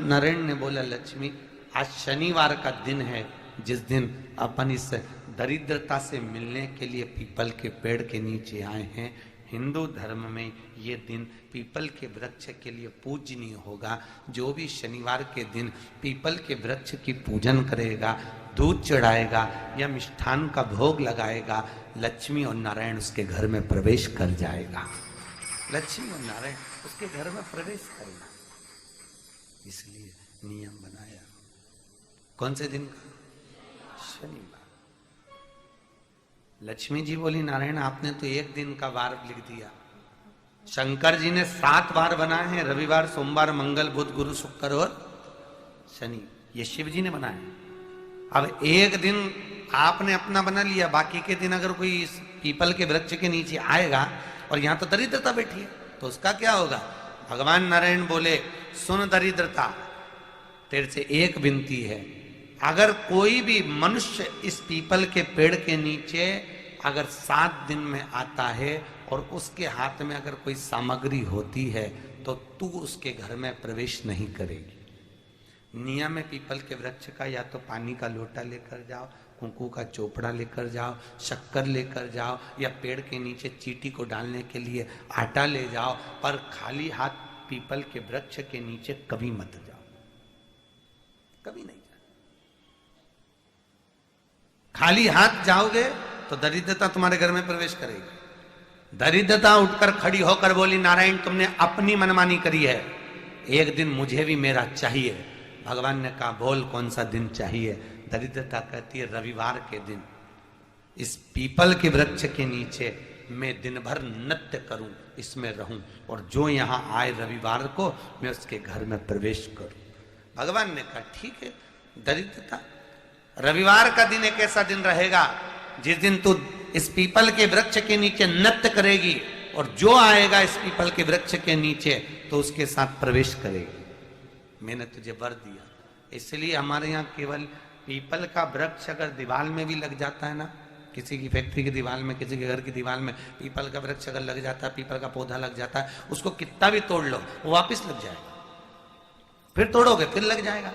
नारायण ने बोला, लक्ष्मी आज शनिवार का दिन है, जिस दिन अपन इस दरिद्रता से मिलने के लिए पीपल के पेड़ के नीचे आए हैं। हिंदू धर्म में ये दिन पीपल के वृक्ष के लिए पूजनीय होगा। जो भी शनिवार के दिन पीपल के वृक्ष की पूजन करेगा, दूध चढ़ाएगा या मिष्ठान का भोग लगाएगा, लक्ष्मी और नारायण उसके घर में प्रवेश कर जाएगा। लक्ष्मी और नारायण उसके घर में प्रवेश करेगा। इसलिए नियम बनाया। कौन से दिन का? शनिवार। लक्ष्मी जी बोली, नारायण आपने तो एक दिन का वार लिख दिया। शंकर जी ने 7 वार बनाए हैं, रविवार, सोमवार, मंगल, बुध, गुरु, शुक्र और शनि। ये शिव जी ने बनाए। अब एक दिन आपने अपना बना लिया, बाकी के दिन अगर कोई इस पीपल के वृक्ष के नीचे आएगा और यहां तो दरिद्रता बैठी है, तो उसका क्या होगा? भगवान नारायण बोले, सुन दरिद्रता, तेरे से एक विनती है, अगर कोई भी मनुष्य इस पीपल के पेड़ के नीचे अगर 7 दिन में आता है और उसके हाथ में अगर कोई सामग्री होती है तो तू उसके घर में प्रवेश नहीं करेगी। नियम है पीपल के वृक्ष का, या तो पानी का लोटा लेकर जाओ, कुंकू का चोपड़ा लेकर जाओ, शक्कर लेकर जाओ, या पेड़ के नीचे चींटी को डालने के लिए आटा ले जाओ, पर खाली हाथ पीपल के वृक्ष के नीचे कभी मत जाओ, कभी नहीं। खाली हाथ जाओगे तो दरिद्रता तुम्हारे घर में प्रवेश करेगी। दरिद्रता उठकर खड़ी होकर बोली, नारायण तुमने अपनी मनमानी करी है, एक दिन मुझे भी मेरा चाहिए। भगवान ने कहा, बोल कौन सा दिन चाहिए? दरिद्रता कहती है, रविवार के दिन इस पीपल के वृक्ष के नीचे मैं दिन भर नृत्य करूं, इसमें रहूं, और जो यहां आए रविवार को मैं उसके घर में प्रवेश करूं। भगवान ने कहा, ठीक है। दरिद्रता, रविवार का दिन एक ऐसा दिन रहेगा जिस दिन तू इस पीपल के वृक्ष के नीचे नृत्य करेगी और जो आएगा इस पीपल के वृक्ष के नीचे तो उसके साथ प्रवेश करेगी। मैंने तुझे वर दिया। इसलिए हमारे यहाँ केवल पीपल का वृक्ष अगर दीवार में भी लग जाता है ना, किसी की फैक्ट्री की दीवार में, किसी के घर की दीवार में पीपल का वृक्ष अगर लग जाता है, पीपल का पौधा लग जाता है, उसको कितना भी तोड़ लो वो वापिस लग जाएगा। फिर तोड़ोगे फिर लग जाएगा।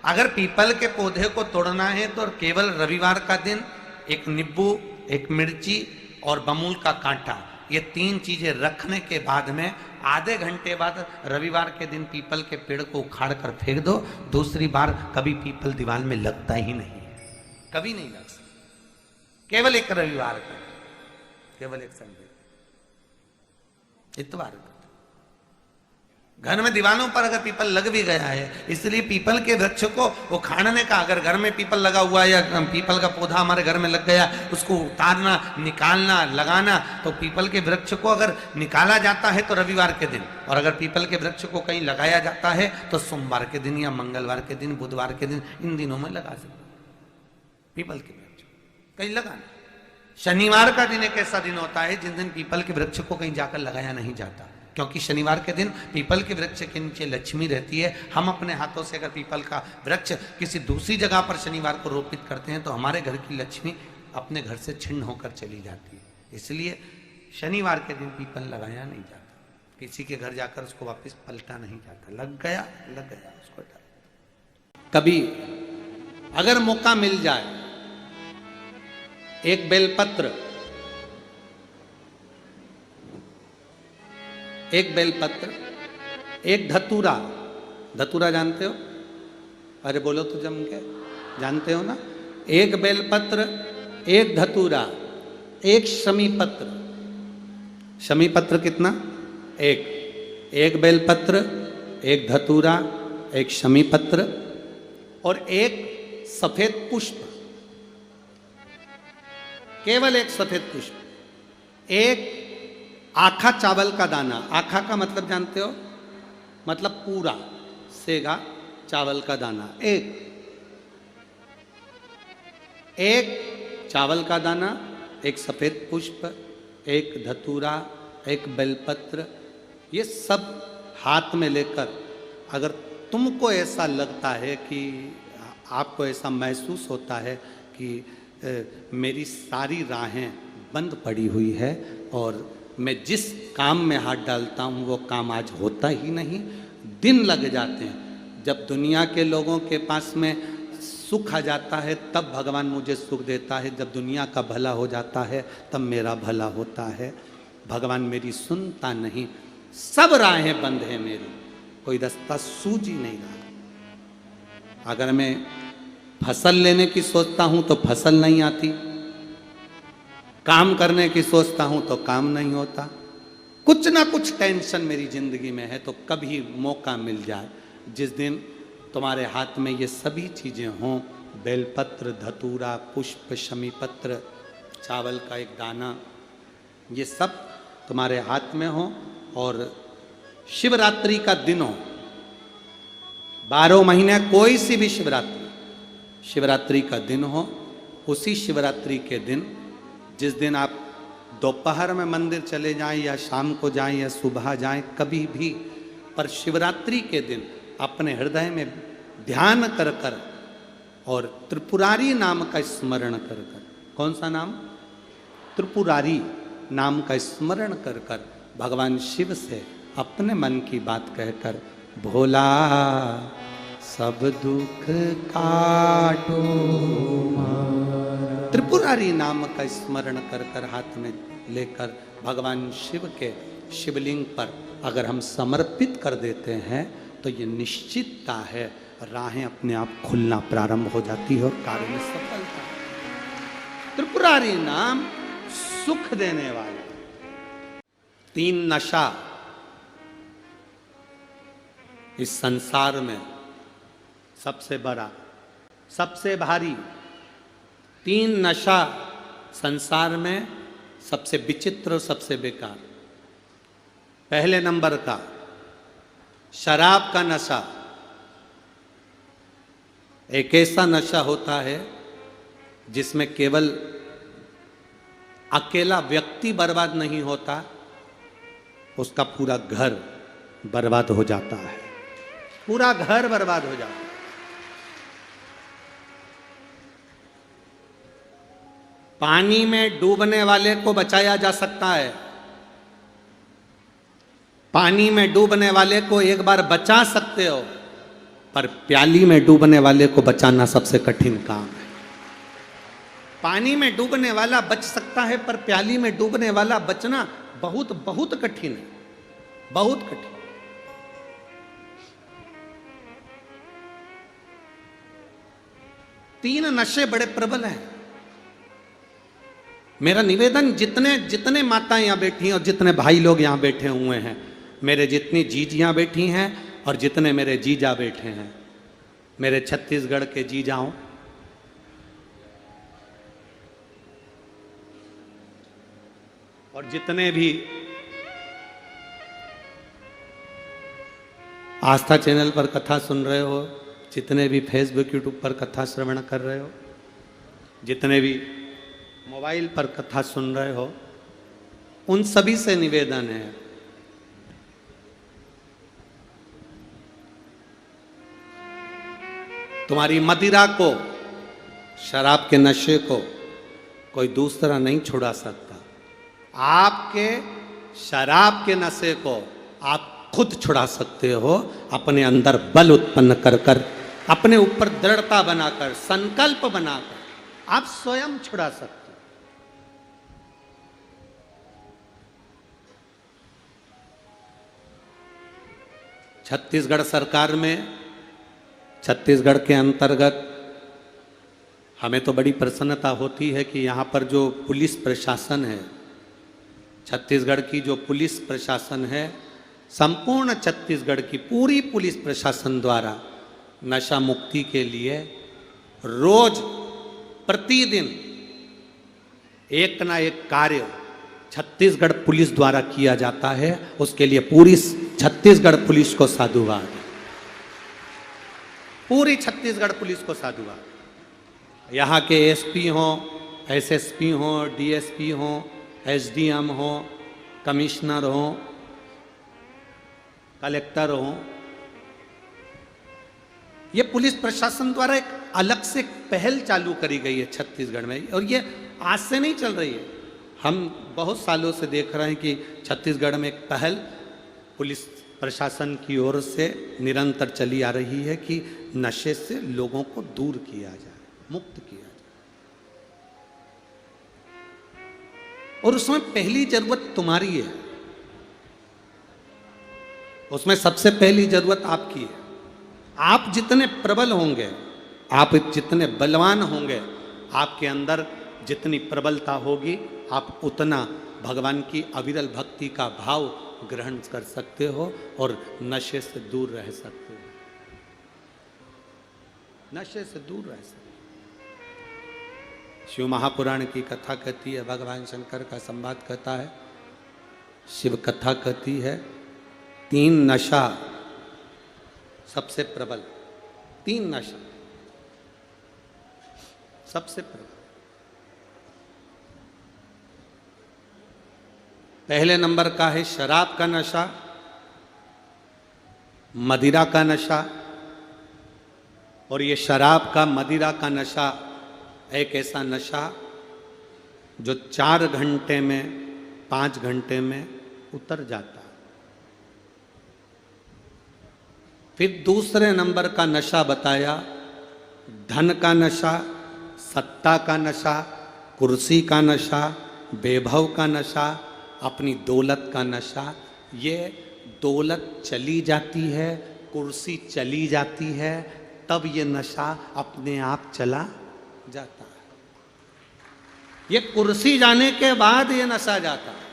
अगर पीपल के पौधे को तोड़ना है तो केवल रविवार का दिन एक नींबू, एक मिर्ची और बमूल का कांटा, ये 3 चीजें रखने के बाद में आधे घंटे बाद रविवार के दिन पीपल के पेड़ को उखाड़ कर फेंक दो। दूसरी बार कभी पीपल दीवार में लगता ही नहीं है, कभी नहीं लग सकता। केवल एक रविवार का, केवल एक संडे, इतवार का। घर में दीवानों पर अगर पीपल लग भी गया है, इसलिए पीपल के वृक्ष को उखाड़ने का, अगर घर में पीपल लगा हुआ है या पीपल का पौधा हमारे घर में लग गया, उसको उतारना, निकालना, लगाना, तो पीपल के वृक्ष को अगर निकाला जाता है तो रविवार के दिन, और अगर पीपल के वृक्ष को कहीं लगाया जाता है तो सोमवार के दिन या मंगलवार के दिन, बुधवार के दिन, इन दिनों में लगा सकते पीपल के वृक्ष कहीं लगाना। शनिवार का दिन एक ऐसा दिन होता है जिस दिन पीपल के वृक्ष को कहीं जाकर लगाया नहीं जाता, क्योंकि शनिवार के दिन पीपल के वृक्ष के नीचे लक्ष्मी रहती है। हम अपने हाथों से अगर पीपल का वृक्ष किसी दूसरी जगह पर शनिवार को रोपित करते हैं तो हमारे घर की लक्ष्मी अपने घर से छिन्न होकर चली जाती है। इसलिए शनिवार के दिन पीपल लगाया नहीं जाता, किसी के घर जाकर उसको वापस पलटा नहीं जाता। लग गया उसको डाल। कभी अगर मौका मिल जाए, एक बेलपत्र, एक बेलपत्र, एक धतूरा, धतूरा जानते हो? अरे बोलो तो जम के, जानते हो ना? एक बेलपत्र, एक धतूरा, एक शमीपत्र। शमीपत्र कितना? एक बेलपत्र, एक धतूरा, एक शमीपत्र और एक सफेद पुष्प, केवल एक सफेद पुष्प। एक आखा चावल का दाना, आखा का मतलब जानते हो? मतलब पूरा सेगा चावल का दाना। एक चावल का दाना, एक सफेद पुष्प, एक धतूरा, एक बेलपत्र, ये सब हाथ में लेकर अगर तुमको ऐसा लगता है कि आपको ऐसा महसूस होता है कि मेरी सारी राहें बंद पड़ी हुई है और मैं जिस काम में हाथ डालता हूँ वो काम आज होता ही नहीं, दिन लग जाते हैं, जब दुनिया के लोगों के पास में सुख आ जाता है तब भगवान मुझे सुख देता है, जब दुनिया का भला हो जाता है तब मेरा भला होता है। भगवान मेरी सुनता नहीं, सब राहें बंद है मेरी, कोई रास्ता सूझ ही नहीं रहा। अगर मैं फसल लेने की सोचता हूं तो फसल नहीं आती, काम करने की सोचता हूं तो काम नहीं होता, कुछ ना कुछ टेंशन मेरी जिंदगी में है। तो कभी मौका मिल जाए जिस दिन तुम्हारे हाथ में ये सभी चीजें हों, बेलपत्र, धतूरा, पुष्प, शमी पत्र, चावल का एक दाना, ये सब तुम्हारे हाथ में हो, और शिवरात्रि का दिन हो, 12 महीने कोई सी भी शिवरात्रि का दिन हो, उसी शिवरात्रि के दिन जिस दिन आप दोपहर में मंदिर चले जाएं या शाम को जाएं या सुबह जाएं, कभी भी, पर शिवरात्रि के दिन अपने हृदय में ध्यान कर कर और त्रिपुरारी नाम का स्मरण कर कर, कौन सा नाम? त्रिपुरारी नाम का स्मरण कर कर भगवान शिव से अपने मन की बात कहकर, भोला सब दुख काटो, त्रिपुरारी नाम का स्मरण कर कर हाथ में लेकर भगवान शिव के शिवलिंग पर अगर हम समर्पित कर देते हैं तो ये निश्चितता है राहें अपने आप खुलना प्रारंभ हो जाती है और कार्य में सफलता। त्रिपुरारी नाम सुख देने वाला। 3 नशा इस संसार में सबसे बड़ा, सबसे भारी, 3 नशा संसार में सबसे विचित्र और सबसे बेकार। पहले नंबर का शराब का नशा। एक ऐसा नशा होता है जिसमें केवल अकेला व्यक्ति बर्बाद नहीं होता, उसका पूरा घर बर्बाद हो जाता है, पूरा घर बर्बाद हो जाता है। पानी में डूबने वाले को बचाया जा सकता है, पानी में डूबने वाले को एक बार बचा सकते हो, पर प्याली में डूबने वाले को बचाना सबसे कठिन काम है। पानी में डूबने वाला बच सकता है, पर प्याली में डूबने वाला बचना बहुत बहुत कठिन है, बहुत कठिन। तीन नशे बड़े प्रबल हैं। मेरा निवेदन, जितने जितने माताएं यहां बैठी हैं और जितने भाई लोग यहां बैठे हुए हैं, मेरे जितनी जीजियां बैठी हैं और जितने मेरे जीजा बैठे हैं, मेरे छत्तीसगढ़ के जीजाओं, और जितने भी आस्था चैनल पर कथा सुन रहे हो, जितने भी फेसबुक यूट्यूब पर कथा श्रवण कर रहे हो, जितने भी मोबाइल पर कथा सुन रहे हो, उन सभी से निवेदन है, तुम्हारी मदिरा को, शराब के नशे को कोई दूसरा नहीं छुड़ा सकता। आपके शराब के नशे को आप खुद छुड़ा सकते हो, अपने अंदर बल उत्पन्न कर कर, अपने ऊपर दृढ़ता बनाकर, संकल्प बनाकर आप स्वयं छुड़ा सकते हो। छत्तीसगढ़ सरकार में, छत्तीसगढ़ के अंतर्गत हमें तो बड़ी प्रसन्नता होती है कि यहाँ पर जो पुलिस प्रशासन है, छत्तीसगढ़ की जो पुलिस प्रशासन है, संपूर्ण छत्तीसगढ़ की पूरी पुलिस प्रशासन द्वारा नशा मुक्ति के लिए रोज प्रतिदिन एक ना एक कार्य छत्तीसगढ़ पुलिस द्वारा किया जाता है। उसके लिए पूरी छत्तीसगढ़ पुलिस को साधुवाद, पूरी छत्तीसगढ़ पुलिस को साधुवाद। यहाँ के एसपी हों, एसएसपी हों, डीएसपी हों, एसडीएम हों, कमिश्नर हों, कलेक्टर हों, ये पुलिस प्रशासन द्वारा एक अलग से पहल चालू करी गई है छत्तीसगढ़ में, और ये आज से नहीं चल रही है। हम बहुत सालों से देख रहे हैं कि छत्तीसगढ़ में एक पहल पुलिस प्रशासन की ओर से निरंतर चली आ रही है कि नशे से लोगों को दूर किया जाए, मुक्त किया जाए। और उसमें पहली जरूरत तुम्हारी है, उसमें सबसे पहली जरूरत आपकी है। आप जितने प्रबल होंगे, आप जितने बलवान होंगे, आपके अंदर जितनी प्रबलता होगी, आप उतना भगवान की अविरल भक्ति का भाव ग्रहण कर सकते हो और नशे से दूर रह सकते हो, नशे से दूर रह सकते हो। शिव महापुराण की कथा कहती है, भगवान शंकर का संवाद कहता है, शिव कथा कहती है, 3 नशा सबसे प्रबल, 3 नशा सबसे प्रबल। पहले नंबर का है शराब का नशा, मदिरा का नशा। और ये शराब का, मदिरा का नशा एक ऐसा नशा जो 4 घंटे में, 5 घंटे में उतर जाता है। फिर दूसरे नंबर का नशा बताया, धन का नशा, सत्ता का नशा, कुर्सी का नशा, वैभव का नशा, अपनी दौलत का नशा। ये दौलत चली जाती है, कुर्सी चली जाती है, तब ये नशा अपने आप चला जाता है। ये कुर्सी जाने के बाद ये नशा जाता है,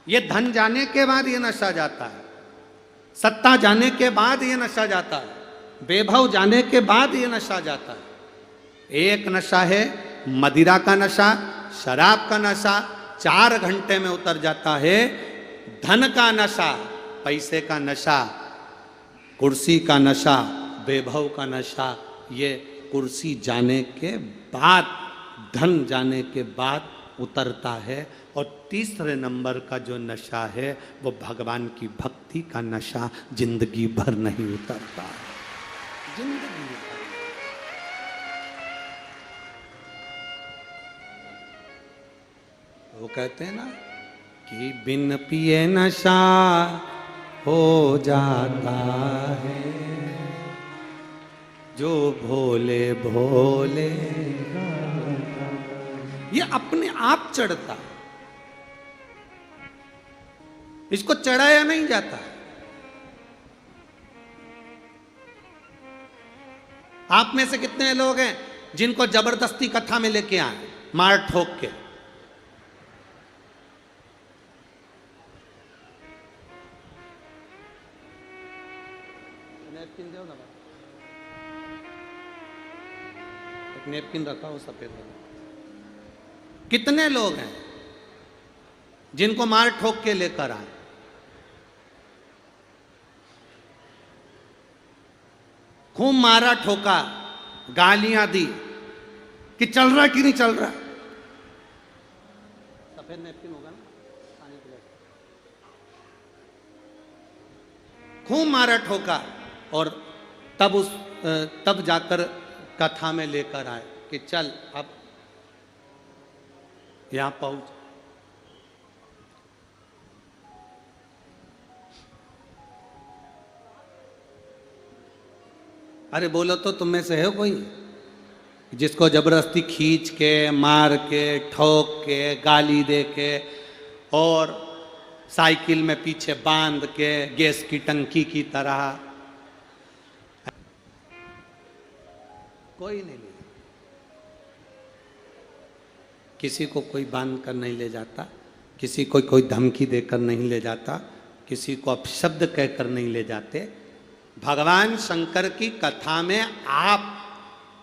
ये धन जाने के बाद ये नशा जाता है, सत्ता जाने के बाद ये नशा जाता है, वैभव जाने के बाद ये नशा जाता है। एक नशा है मदिरा का नशा, शराब का नशा, 4 घंटे में उतर जाता है। धन का नशा, पैसे का नशा, कुर्सी का नशा, वैभव का नशा, ये कुर्सी जाने के बाद, धन जाने के बाद उतरता है। और तीसरे नंबर का जो नशा है वो भगवान की भक्ति का नशा, जिंदगी भर नहीं उतरता, जिंदगी भर। वो कहते हैं ना कि बिन पिए नशा हो जाता है, जो भोले भोले, ये अपने आप चढ़ता है, इसको चढ़ाया नहीं जाता। आप में से कितने लोग हैं जिनको जबरदस्ती कथा में लेके आए, मार ठोक के? नेपकिन दो ना, एक नेपकिन रखा हो सफेद वाला। कितने लोग हैं जिनको मार ठोक के लेकर आए? खूब मारा ठोका, गालियां दी कि चल रहा कि नहीं चल रहा। सफेद नेपकिन होगा ना पानी के लिए। खूब मारा ठोका और तब जाकर कथा में लेकर आए कि चल अब यहां पहुंच। अरे बोलो तो तुम में से है कोई जिसको जबरदस्ती खींच के, मार के, ठोक के, गाली दे के और साइकिल में पीछे बांध के गैस की टंकी की तरह? कोई नहीं ले, किसी को कोई बांध कर नहीं ले जाता, किसी को कोई धमकी देकर नहीं ले जाता, किसी को अपशब्द कहकर नहीं ले जाते। भगवान शंकर की कथा में आप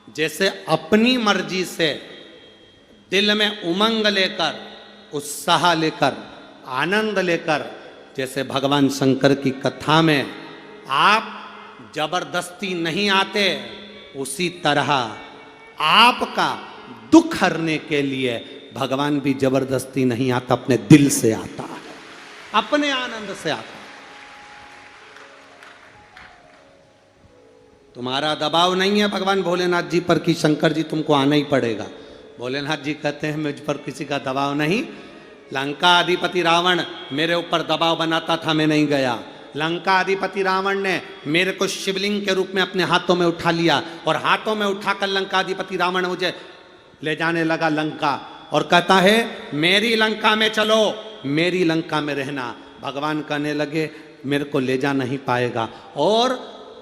जैसे अपनी मर्जी से दिल में उमंग लेकर, उत्साह लेकर, आनंद लेकर, जैसे भगवान शंकर की कथा में आप जबरदस्ती नहीं आते, उसी तरह आपका दुख हरने के लिए भगवान भी जबरदस्ती नहीं आता, अपने दिल से आता है, अपने आनंद से आता है। तुम्हारा दबाव नहीं है भगवान भोलेनाथ जी पर कि शंकर जी तुमको आना ही पड़ेगा। भोलेनाथ जी कहते हैं मुझ पर किसी का दबाव नहीं, लंका अधिपति रावण मेरे ऊपर दबाव बनाता था, मैं नहीं गया। लंका अधिपति रावण ने मेरे को शिवलिंग के रूप में अपने हाथों में उठा लिया और हाथों में उठाकर लंका अधिपति रावण मुझे ले जाने लगा लंका, और कहता है मेरी लंका में चलो, मेरी लंका में रहना। भगवान कहने लगे मेरे को ले जा नहीं पाएगा, और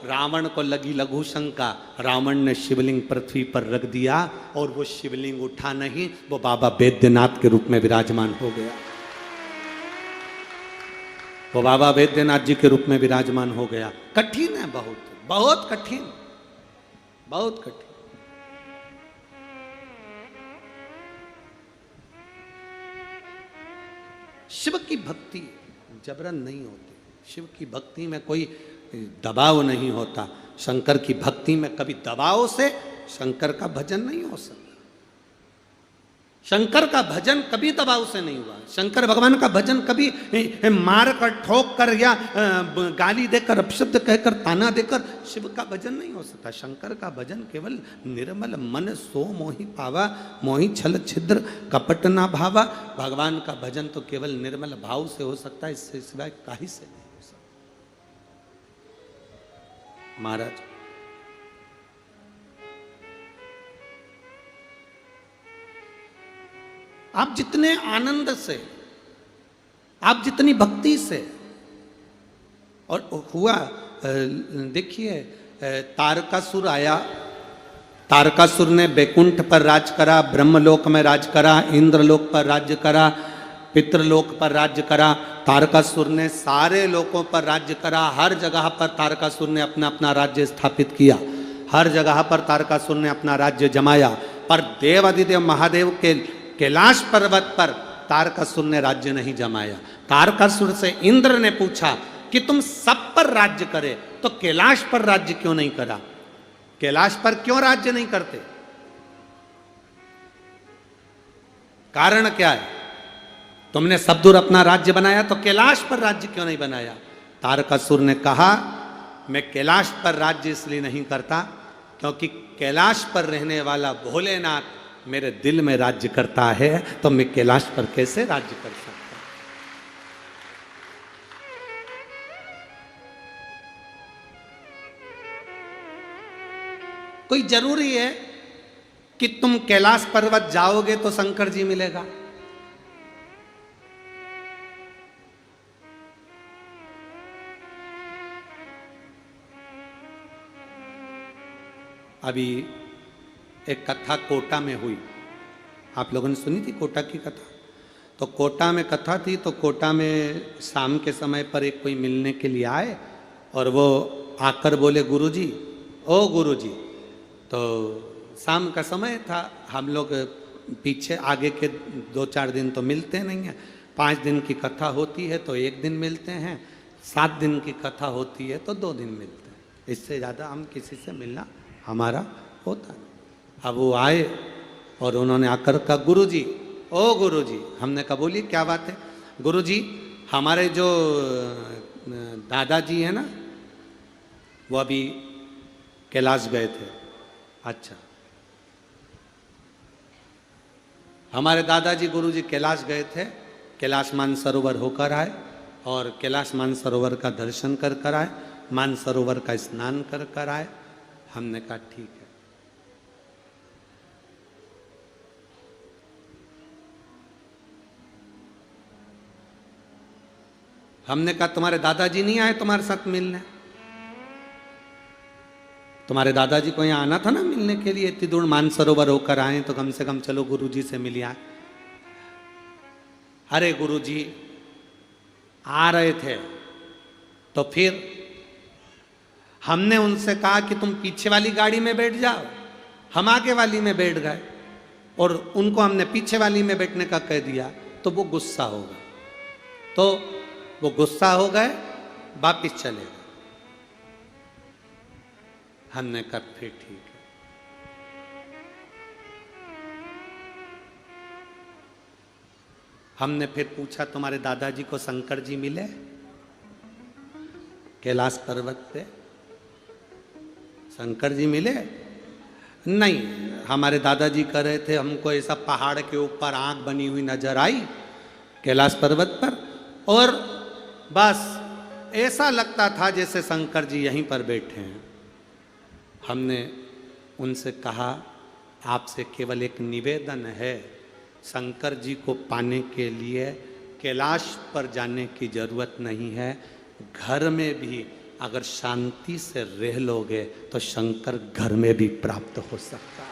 रावण को लगी लघु शंका। रावण ने शिवलिंग पृथ्वी पर रख दिया और वो शिवलिंग उठा नहीं, वो बाबा बैद्यनाथ के रूप में विराजमान हो गया। वो बाबा बैद्यनाथ जी के रूप में विराजमान हो गया। कठिन है, बहुत बहुत कठिन, बहुत कठिन। शिव की भक्ति जबरन नहीं होती, शिव की भक्ति में कोई दबाव नहीं होता। शंकर की भक्ति में कभी दबाव से शंकर का भजन नहीं हो सकता। शंकर का भजन कभी दबाव से नहीं हुआ। शंकर भगवान का भजन कभी मार कर, ठोक कर, या गाली देकर, अपशब्द कहकर, ताना देकर शिव का भजन नहीं हो सकता। शंकर का भजन केवल निर्मल मन सो मोहि पावा, मोहि छल छिद्र कपट ना भावा। भगवान का भजन तो केवल निर्मल भाव से हो सकता है, इससे सिवाय काहे से नहीं हो सकता। महाराज आप जितने आनंद से, आप जितनी भक्ति से, और हुआ देखिए, तारकासुर आया, तारकासुर ने बैकुंठ पर राज करा, ब्रह्मलोक में राज करा, इंद्रलोक पर राज्य करा, पितृलोक पर राज्य करा। तारकासुर ने सारे लोकों पर राज्य करा। हर जगह पर तारकासुर ने अपना अपना राज्य स्थापित किया, हर जगह पर तारकासुर ने अपना राज्य जमाया। पर देवाधिदेव महादेव के कैलाश पर्वत पर तारकासुर ने राज्य नहीं जमाया। तारकासुर से इंद्र ने पूछा कि तुम सब पर राज्य करे तो कैलाश पर राज्य क्यों नहीं करा? कैलाश पर क्यों राज्य नहीं करते? कारण क्या है? तुमने सब दूर अपना राज्य बनाया तो कैलाश पर राज्य क्यों नहीं बनाया? तारकासुर ने कहा मैं कैलाश पर राज्य इसलिए नहीं करता क्योंकि कैलाश पर रहने वाला भोलेनाथ मेरे दिल में राज्य करता है, तो मैं कैलाश पर कैसे राज्य कर सकता? कोई जरूरी है कि तुम कैलाश पर्वत जाओगे तो शंकर जी मिलेगा? अभी एक कथा कोटा में हुई, आप लोगों ने सुनी थी कोटा की कथा? तो कोटा में कथा थी, तो कोटा में शाम के समय पर एक कोई मिलने के लिए आए और वो आकर बोले गुरुजी, ओ गुरुजी। तो शाम का समय था, हम लोग पीछे आगे के 2-4 दिन तो मिलते नहीं हैं। 5 दिन की कथा होती है तो 1 दिन मिलते हैं, 7 दिन की कथा होती है तो 2 दिन मिलते हैं, इससे ज़्यादा हम किसी से मिलना हमारा होता नहीं। अब वो आए और उन्होंने आकर कहा गुरुजी, ओ गुरुजी। हमने कहा बोलिए क्या बात है? गुरुजी हमारे जो दादाजी हैं ना, वो अभी कैलाश गए थे। अच्छा, हमारे दादाजी गुरुजी कैलाश गए थे, कैलाश मानसरोवर होकर आए और कैलाश मानसरोवर का दर्शन कर आए, मानसरोवर का स्नान कर आए। हमने कहा ठीक है। हमने कहा तुम्हारे दादाजी नहीं आए तुम्हारे साथ मिलने? तुम्हारे दादाजी को यहाँ आना था ना मिलने के लिए, इतनी दूर मानसरोवर होकर आए तो कम से कम चलो गुरुजी से मिल आए। अरे गुरुजी आ रहे थे तो फिर हमने उनसे कहा कि तुम पीछे वाली गाड़ी में बैठ जाओ, हम आगे वाली में बैठ गए और उनको हमने पीछे वाली में बैठने का कह दिया तो वो गुस्सा होगा, तो वो गुस्सा हो गए, वापिस चले गए। हमने कहा फिर ठीक है। हमने फिर पूछा तुम्हारे दादाजी को शंकर जी मिले कैलाश पर्वत पे? शंकर जी मिले? नहीं, हमारे दादाजी कह रहे थे हमको ऐसा पहाड़ के ऊपर आंख बनी हुई नजर आई कैलाश पर्वत पर। और बस ऐसा लगता था जैसे शंकर जी यहीं पर बैठे हैं। हमने उनसे कहा, आपसे केवल एक निवेदन है, शंकर जी को पाने के लिए कैलाश पर जाने की जरूरत नहीं है, घर में भी अगर शांति से रह लोगे तो शंकर घर में भी प्राप्त हो सकता है।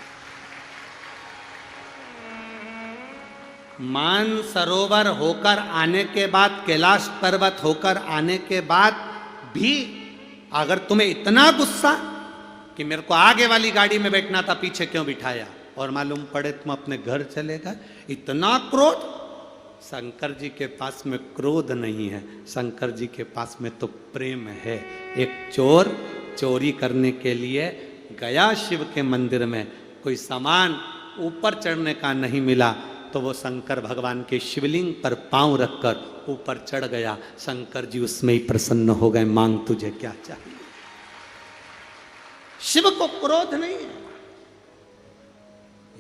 मानसरोवर होकर आने के बाद, कैलाश पर्वत होकर आने के बाद भी अगर तुम्हें इतना गुस्सा कि मेरे को आगे वाली गाड़ी में बैठना था, पीछे क्यों बिठाया, और मालूम पड़े तुम अपने घर चले गए, इतना क्रोध, शंकर जी के पास में क्रोध नहीं है, शंकर जी के पास में तो प्रेम है। एक चोर चोरी करने के लिए गया शिव के मंदिर में, कोई सामान ऊपर चढ़ने का नहीं मिला तो वो शंकर भगवान के शिवलिंग पर पांव रखकर ऊपर चढ़ गया। शंकर जी उसमें ही प्रसन्न हो गए, मांग तुझे क्या चाहिए। शिव को क्रोध नहीं है।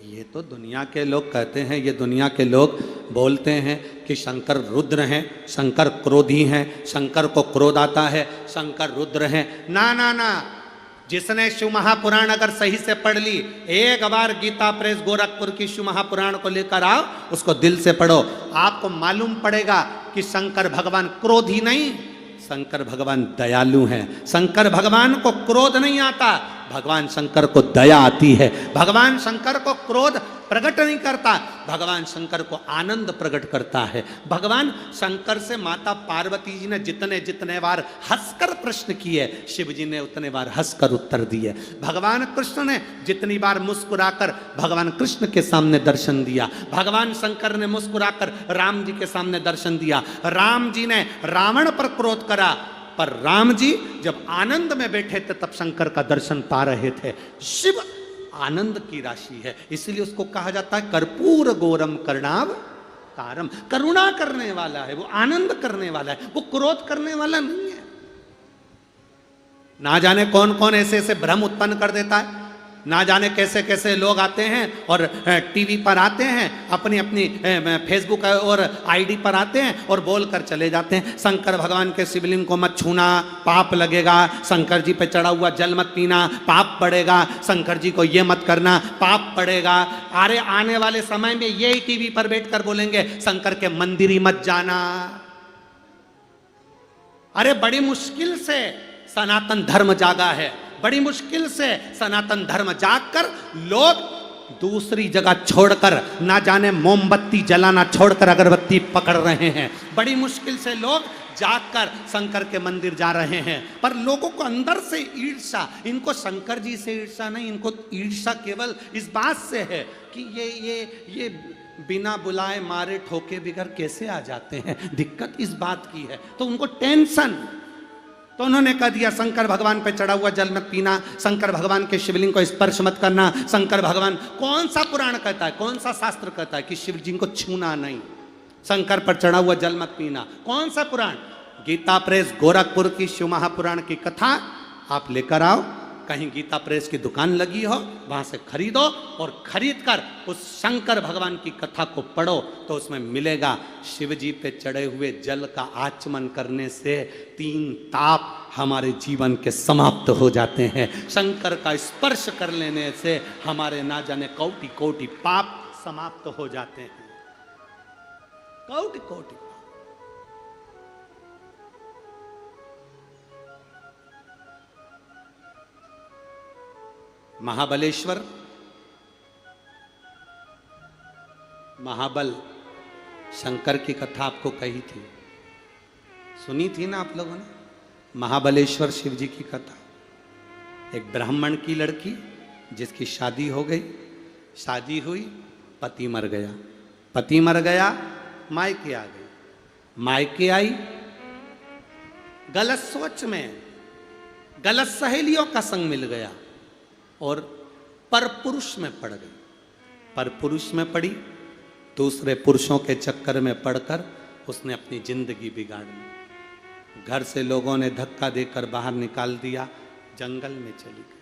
ये तो दुनिया के लोग कहते हैं, ये दुनिया के लोग बोलते हैं कि शंकर रुद्र हैं, शंकर क्रोधी हैं, शंकर को क्रोध आता है, शंकर रुद्र हैं। ना ना ना, जिसने शिव महापुराण अगर सही से पढ़ ली, एक बार गीता प्रेस गोरखपुर की शिव महापुराण को लेकर आओ, उसको दिल से पढ़ो, आपको मालूम पड़ेगा कि शंकर भगवान क्रोधी नहीं, शंकर भगवान दयालु हैं। शंकर भगवान को क्रोध नहीं आता, भगवान शंकर को दया आती है। भगवान शंकर को क्रोध प्रकट नहीं करता, भगवान शंकर को आनंद प्रकट करता है। भगवान शंकर से माता पार्वती जी ने जितने जितने बार हंसकर प्रश्न किए, शिव जी ने उतने बार हंसकर उत्तर दिए। भगवान कृष्ण ने जितनी बार मुस्कुराकर भगवान कृष्ण के सामने दर्शन दिया, भगवान शंकर ने मुस्कुराकर राम जी के सामने दर्शन दिया। राम जी ने रावण पर क्रोध करा, पर राम जी जब आनंद में बैठे थे तब शंकर का दर्शन पा रहे थे। शिव आनंद की राशि है, इसलिए उसको कहा जाता है कर्पूर गौरम करणाव कारम, करुणा करने वाला है वो, आनंद करने वाला है वो, क्रोध करने वाला नहीं है। ना जाने कौन कौन ऐसे ऐसे भ्रम उत्पन्न कर देता है, ना जाने कैसे कैसे लोग आते हैं और टीवी पर आते हैं, अपनी अपनी फेसबुक और आईडी पर आते हैं और बोलकर चले जाते हैं, शंकर भगवान के शिवलिंग को मत छूना, पाप लगेगा, शंकर जी पे चढ़ा हुआ जल मत पीना, पाप पड़ेगा, शंकर जी को ये मत करना, पाप पड़ेगा। अरे आने वाले समय में यही टीवी पर बैठकर बोलेंगे शंकर के मंदिर ही मत जाना। अरे बड़ी मुश्किल से सनातन धर्म जागा है, बड़ी मुश्किल से सनातन धर्म जागकर लोग दूसरी जगह छोड़कर, ना जाने मोमबत्ती जलाना छोड़कर अगरबत्ती पकड़ रहे हैं। बड़ी मुश्किल से लोग जागकर शंकर के मंदिर जा रहे हैं, पर लोगों को अंदर से ईर्ष्या, इनको शंकर जी से ईर्ष्या नहीं, इनको ईर्ष्या केवल इस बात से है कि ये बिना बुलाए मारे ठोके बिगर कैसे आ जाते हैं, दिक्कत इस बात की है, तो उनको टेंशन। तो उन्होंने कह दिया शंकर भगवान पे चढ़ा हुआ जल मत पीना, शंकर भगवान के शिवलिंग को स्पर्श मत करना। शंकर भगवान, कौन सा पुराण कहता है, कौन सा शास्त्र कहता है कि शिव जी को छूना नहीं, शंकर पर चढ़ा हुआ जल मत पीना? कौन सा पुराण? गीता प्रेस गोरखपुर की शिव महापुराण की कथा आप लेकर आओ, कहीं गीता प्रेस की दुकान लगी हो वहां से खरीदो और खरीद कर उस शंकर भगवान की कथा को पढ़ो, तो उसमें मिलेगा शिव जी पे चढ़े हुए जल का आचमन करने से 3 ताप हमारे जीवन के समाप्त हो जाते हैं। शंकर का स्पर्श कर लेने से हमारे ना जाने कोटि कोटि पाप समाप्त हो जाते हैं, कोटि कोटि। महाबलेश्वर, महाबल शंकर की कथा आपको कही थी, सुनी थी ना आप लोगों ने? महाबलेश्वर शिव जी की कथा। एक ब्राह्मण की लड़की जिसकी शादी हो गई, शादी हुई, पति मर गया, पति मर गया, मायके आ गई, मायके आई, गलत सोच में, गलत सहेलियों का संग मिल गया और परपुरुष में पड़ गई। परपुरुष में पड़ी, दूसरे पुरुषों के चक्कर में पड़कर उसने अपनी जिंदगी बिगाड़ ली। घर से लोगों ने धक्का देकर बाहर निकाल दिया, जंगल में चली गई।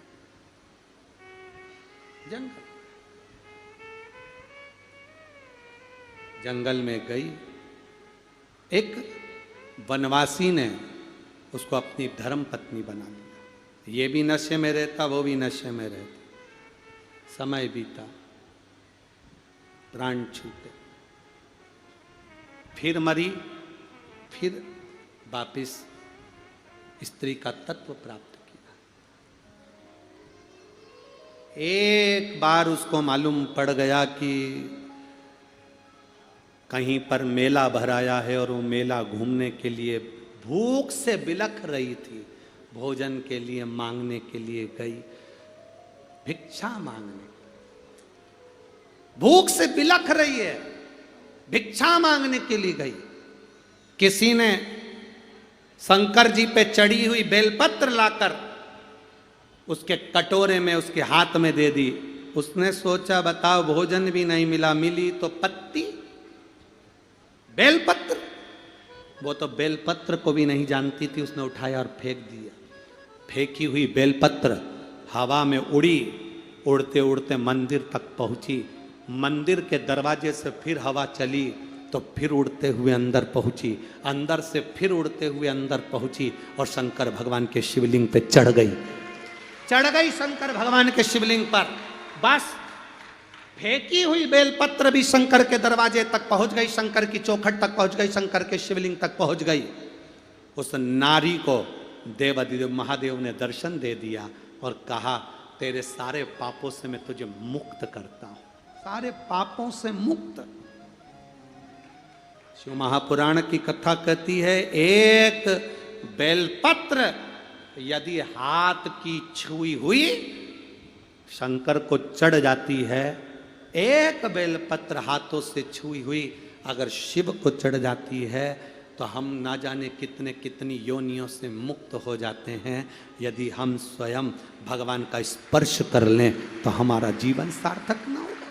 जंगल में गई, एक वनवासी ने उसको अपनी धर्म पत्नी बना लिया। ये भी नशे में रहता, वो भी नशे में रहता। समय बीता, प्राण छूटे, फिर मरी, फिर वापिस स्त्री का तत्व प्राप्त किया। एक बार उसको मालूम पड़ गया कि कहीं पर मेला भराया है और वो मेला घूमने के लिए भूख से बिलख रही थी, भोजन के लिए मांगने के लिए गई, भिक्षा मांगने, भूख से बिलख रही है, भिक्षा मांगने के लिए गई। किसी ने शंकर जी पे चढ़ी हुई बेलपत्र लाकर उसके कटोरे में उसके हाथ में दे दी। उसने सोचा बताओ भोजन भी नहीं मिला, मिली तो पत्ती, बेलपत्र। वो तो बेलपत्र को भी नहीं जानती थी, उसने उठाया और फेंक दिया। फेंकी हुई बेलपत्र हवा में उड़ी, उड़ते उड़ते मंदिर तक पहुंची। मंदिर के दरवाजे से फिर हवा चली तो फिर उड़ते हुए अंदर पहुंची, अंदर से फिर उड़ते हुए अंदर पहुंची और शंकर भगवान के शिवलिंग पे चढ़ गई। चढ़ गई शंकर भगवान के शिवलिंग पर। बस फेंकी हुई बेलपत्र भी शंकर के दरवाजे तक पहुंच गई, शंकर की चौखट तक पहुंच गई, शंकर के शिवलिंग तक पहुंच गई। उस नारी को देवाधिदेव महादेव ने दर्शन दे दिया और कहा तेरे सारे पापों से मैं तुझे मुक्त करता हूं, सारे पापों से मुक्त। शिव महापुराण की कथा कहती है एक बेलपत्र यदि हाथ की छुई हुई शंकर को चढ़ जाती है, एक बेलपत्र हाथों से छुई हुई अगर शिव को चढ़ जाती है तो हम ना जाने कितने कितनी योनियों से मुक्त हो जाते हैं। यदि हम स्वयं भगवान का स्पर्श कर लें तो हमारा जीवन सार्थक ना होगा,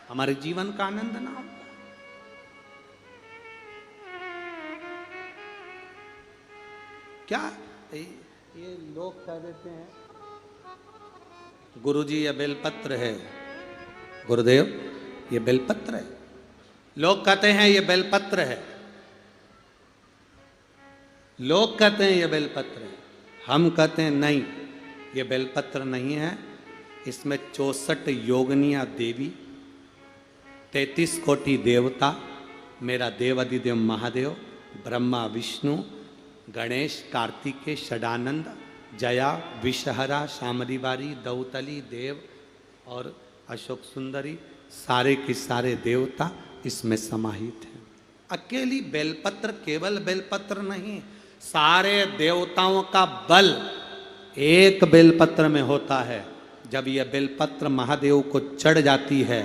हमारे जीवन का आनंद ना होगा। क्या ये लोग कह देते हैं गुरुजी ये बेलपत्र है, गुरुदेव ये बेलपत्र है। लोग कहते हैं ये बेलपत्र है, लोग कहते हैं ये बेलपत्र है। हम कहते हैं नहीं, ये बेलपत्र नहीं है। इसमें 64 योगनिया देवी, 33 कोटि देवता, मेरा देवाधिदेव महादेव, ब्रह्मा विष्णु, गणेश, कार्तिकेय, षडानंद, जया, विषहरा, शामरीवारी, दौतली, देव और अशोक सुंदरी, सारे के सारे देवता इसमें समाहित हैं। अकेली बेलपत्र, केवल बेलपत्र नहीं, सारे देवताओं का बल एक बेलपत्र में होता है। जब यह बेलपत्र महादेव को चढ़ जाती है,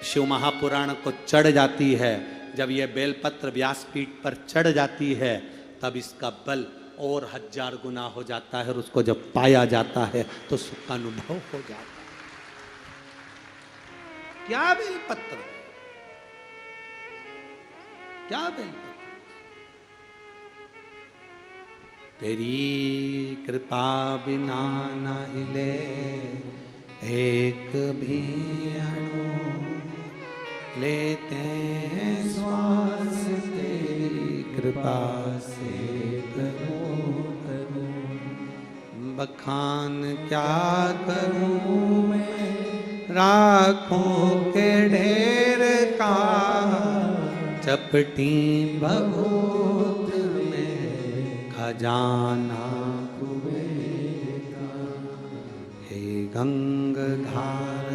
शिव महापुराण को चढ़ जाती है, जब यह बेलपत्र व्यासपीठ पर चढ़ जाती है तब इसका बल और 1000 गुना हो जाता है और उसको जब पाया जाता है तो सुख का अनुभव हो जाता है। क्या बेलपत्र, क्या बेलपत्र। तेरी कृपा बिना न हिले एक भी अणु, लेते हैं श्वास तेरी कृपा से करूं बखान क्या करूं मैं राखों के ढेर का, चपटी भभूत में खजाना कुबेर का। हे गंगाधार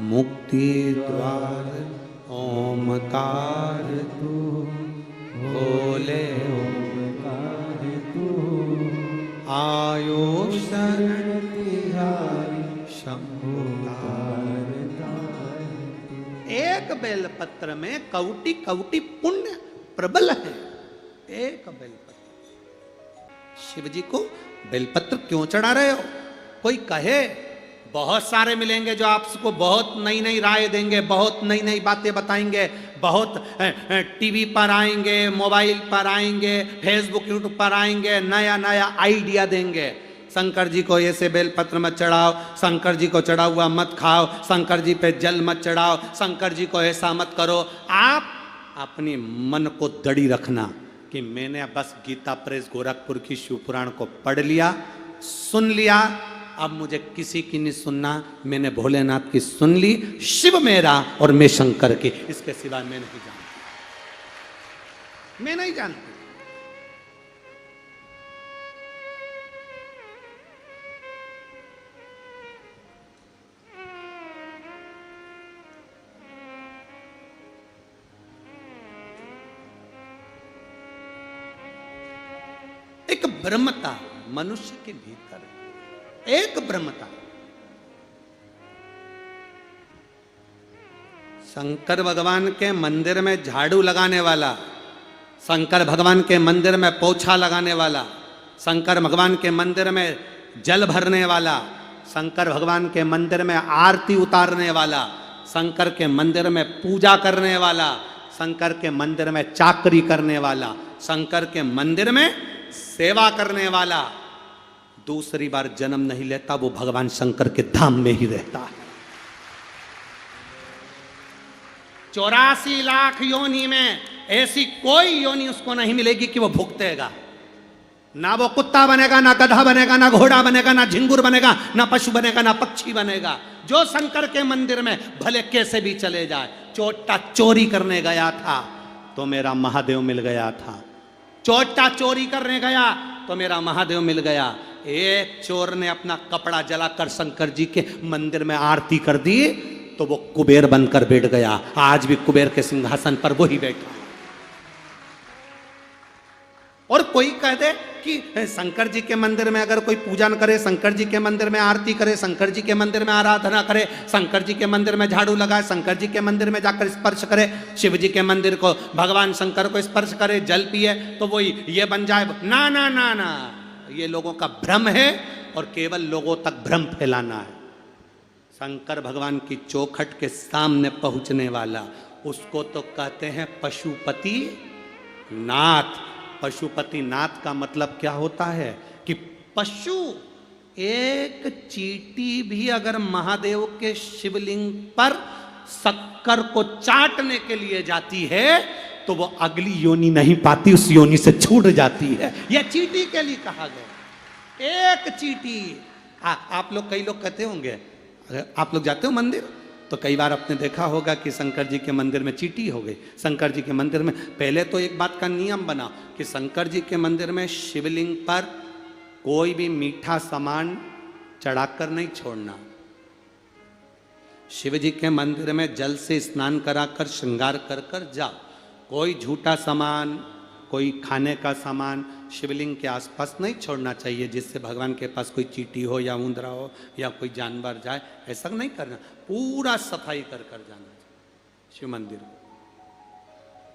मुक्ति द्वार ओमकार तू, बोले ओमकार तू, आयो शरण तिहारी शंभुकार। एक बेलपत्र में कौटि कौटि पुण्य प्रबल है। एक बेलपत्र। शिव जी को बेलपत्र क्यों चढ़ा रहे हो? कोई कहे बहुत सारे मिलेंगे जो आपको बहुत नई नई राय देंगे, बहुत नई नई बातें बताएंगे, बहुत टीवी पर आएंगे, मोबाइल पर आएंगे, फेसबुक यूट्यूब पर आएंगे, नया नया आइडिया देंगे। शंकर जी को ऐसे बेलपत्र मत चढ़ाओ, शंकर जी को चढ़ा हुआ मत खाओ, शंकर जी पे जल मत चढ़ाओ, शंकर जी को ऐसा मत करो। आप अपनी मन को दड़ी रखना कि मैंने बस गीता प्रेस गोरखपुर की शिव पुराण को पढ़ लिया, सुन लिया, अब मुझे किसी की नहीं सुनना, मैंने भोलेनाथ की सुन ली, शिव मेरा और मैं शंकर की, इसके सिवा मैं नहीं जानती, मैं नहीं जानती। एक ब्रह्मता मनुष्य के भीतर है, एक ब्रह्मता। शंकर भगवान के मंदिर में झाड़ू लगाने वाला, शंकर भगवान के मंदिर में पोछा लगाने वाला, शंकर भगवान के मंदिर में जल भरने वाला, शंकर भगवान के मंदिर में आरती उतारने वाला, शंकर के मंदिर में पूजा करने वाला, शंकर के मंदिर में चाकरी करने वाला, शंकर के मंदिर में सेवा करने वाला दूसरी बार जन्म नहीं लेता, वो भगवान शंकर के धाम में ही रहता है। 84 लाख योनि में ऐसी कोई योनि उसको नहीं मिलेगी कि वो भुगतेगा। ना वो कुत्ता बनेगा, ना गधा बनेगा, ना घोड़ा बनेगा, ना झिंगुर बनेगा, ना पशु बनेगा, ना पक्षी बनेगा। जो शंकर के मंदिर में भले कैसे भी चले जाए, चोटा चोरी करने गया था तो मेरा महादेव मिल गया था, चोटा चोरी करने गया तो मेरा महादेव मिल गया। एक चोर ने अपना कपड़ा जलाकर शंकर जी के मंदिर में आरती कर दी तो वो कुबेर बनकर बैठ गया। आज भी कुबेर के सिंहासन पर वही बैठा। और कोई कह दे कि शंकर जी के मंदिर में अगर कोई पूजा न करे, शंकर जी के मंदिर में आरती करे, शंकर जी के मंदिर में आराधना करे, शंकर जी के मंदिर में झाड़ू लगाए, शंकर जी के मंदिर में जाकर स्पर्श करे, शिव जी के मंदिर को भगवान शंकर को स्पर्श करे, जल पिए तो वो ये बन जाए। ना ना ना ना, ये लोगों का भ्रम है और केवल लोगों तक भ्रम फैलाना है। शंकर भगवान की चौखट के सामने पहुंचने वाला उसको तो कहते हैं पशुपति नाथ। पशुपति नाथ का मतलब क्या होता है कि पशु, एक चींटी भी अगर महादेव के शिवलिंग पर शक्कर को चाटने के लिए जाती है तो वो अगली योनि नहीं पाती, उस योनि से छूट जाती है। यह चींटी के लिए कहा गया। एक चींटी, आप लोग, कई लोग कहते होंगे, अगर आप लोग जाते हो मंदिर तो कई बार आपने देखा होगा कि शंकर जी के मंदिर में चींटी हो गई। शंकर जी के मंदिर में पहले तो एक बात का नियम बना कि शंकर जी के मंदिर में शिवलिंग पर कोई भी मीठा सामान चढ़ाकर नहीं छोड़ना। शिव जी के मंदिर में जल से स्नान कराकर श्रृंगार कर कर जाओ। कोई झूठा सामान, कोई खाने का सामान शिवलिंग के आसपास नहीं छोड़ना चाहिए, जिससे भगवान के पास कोई चींटी हो या ऊंदरा हो या कोई जानवर जाए, ऐसा नहीं करना। पूरा सफाई कर कर जाना चाहिए शिव मंदिर को।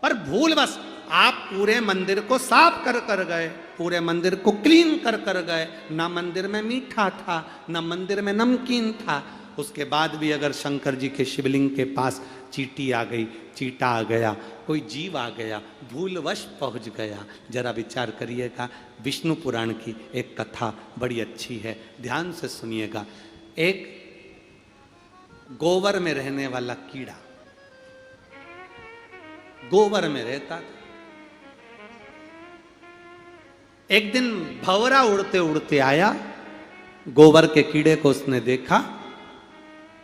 पर भूलवश आप पूरे मंदिर को साफ कर कर गए, पूरे मंदिर को क्लीन कर कर गए, ना मंदिर में मीठा था ना मंदिर में नमकीन था, उसके बाद भी अगर शंकर जी के शिवलिंग के पास चींटी आ गई, चींटा आ गया, कोई जीव आ गया, भूलवश पहुंच गया, जरा विचार करिएगा। विष्णु पुराण की एक कथा बड़ी अच्छी है, ध्यान से सुनिएगा। एक गोबर में रहने वाला कीड़ा गोबर में रहता था। एक दिन भंवरा उड़ते उड़ते आया, गोबर के कीड़े को उसने देखा।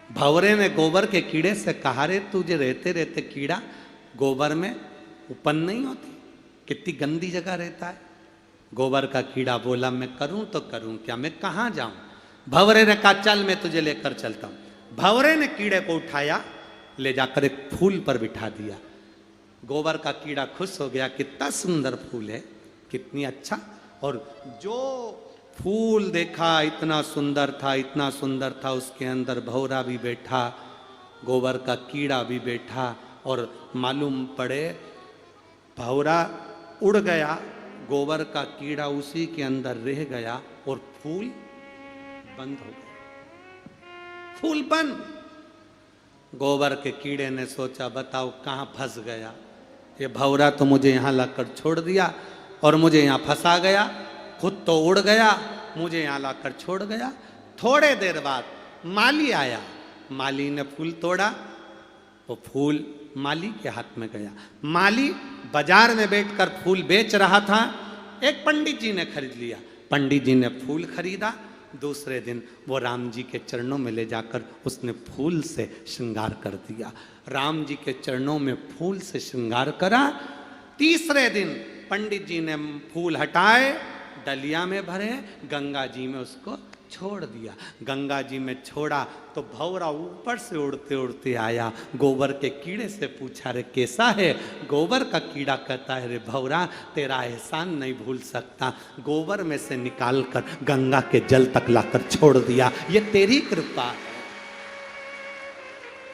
भंवरे ने गोबर के कीड़े से कहा, रे तुझे रहते रहते कीड़ा गोबर में उपन नहीं होती, कितनी गंदी जगह रहता है। गोबर का कीड़ा बोला, मैं करूं तो करूं क्या, मैं कहां जाऊं। भंवरे ने कहा, चल मैं तुझे लेकर चलता हूं। भंवरे ने कीड़े को उठाया, ले जाकर एक फूल पर बिठा दिया। गोबर का कीड़ा खुश हो गया, कितना सुंदर फूल है, कितनी अच्छा। और जो फूल देखा इतना सुंदर था, इतना सुंदर था, उसके अंदर भंवरा भी बैठा, गोबर का कीड़ा भी बैठा। और मालूम पड़े भंवरा उड़ गया, गोबर का कीड़ा उसी के अंदर रह गया और फूल बंद हो गया। फूल बंद। गोबर के कीड़े ने सोचा, बताओ कहाँ फंस गया, ये भंवरा तो मुझे यहाँ लाकर छोड़ दिया और मुझे यहाँ फंसा गया, खुद तो उड़ गया, मुझे यहाँ लाकर छोड़ गया। थोड़े देर बाद माली आया, माली ने फूल तोड़ा, वो फूल माली के हाथ में गया। माली बाजार में बैठकर फूल बेच रहा था, एक पंडित जी ने खरीद लिया। पंडित जी ने फूल खरीदा, दूसरे दिन वो राम जी के चरणों में ले जाकर उसने फूल से श्रृंगार कर दिया। राम जी के चरणों में फूल से श्रृंगार करा। तीसरे दिन पंडित जी ने फूल हटाए, डलिया में भरे, गंगा जी में उसको छोड़ दिया। गंगा जी में छोड़ा तो भौरा ऊपर से उड़ते उड़ते आया, गोबर के कीड़े से पूछा, रे कैसा है? गोबर का कीड़ा कहता है, रे भौरा तेरा एहसान नहीं भूल सकता, गोबर में से निकाल कर गंगा के जल तक लाकर छोड़ दिया, ये तेरी कृपा है।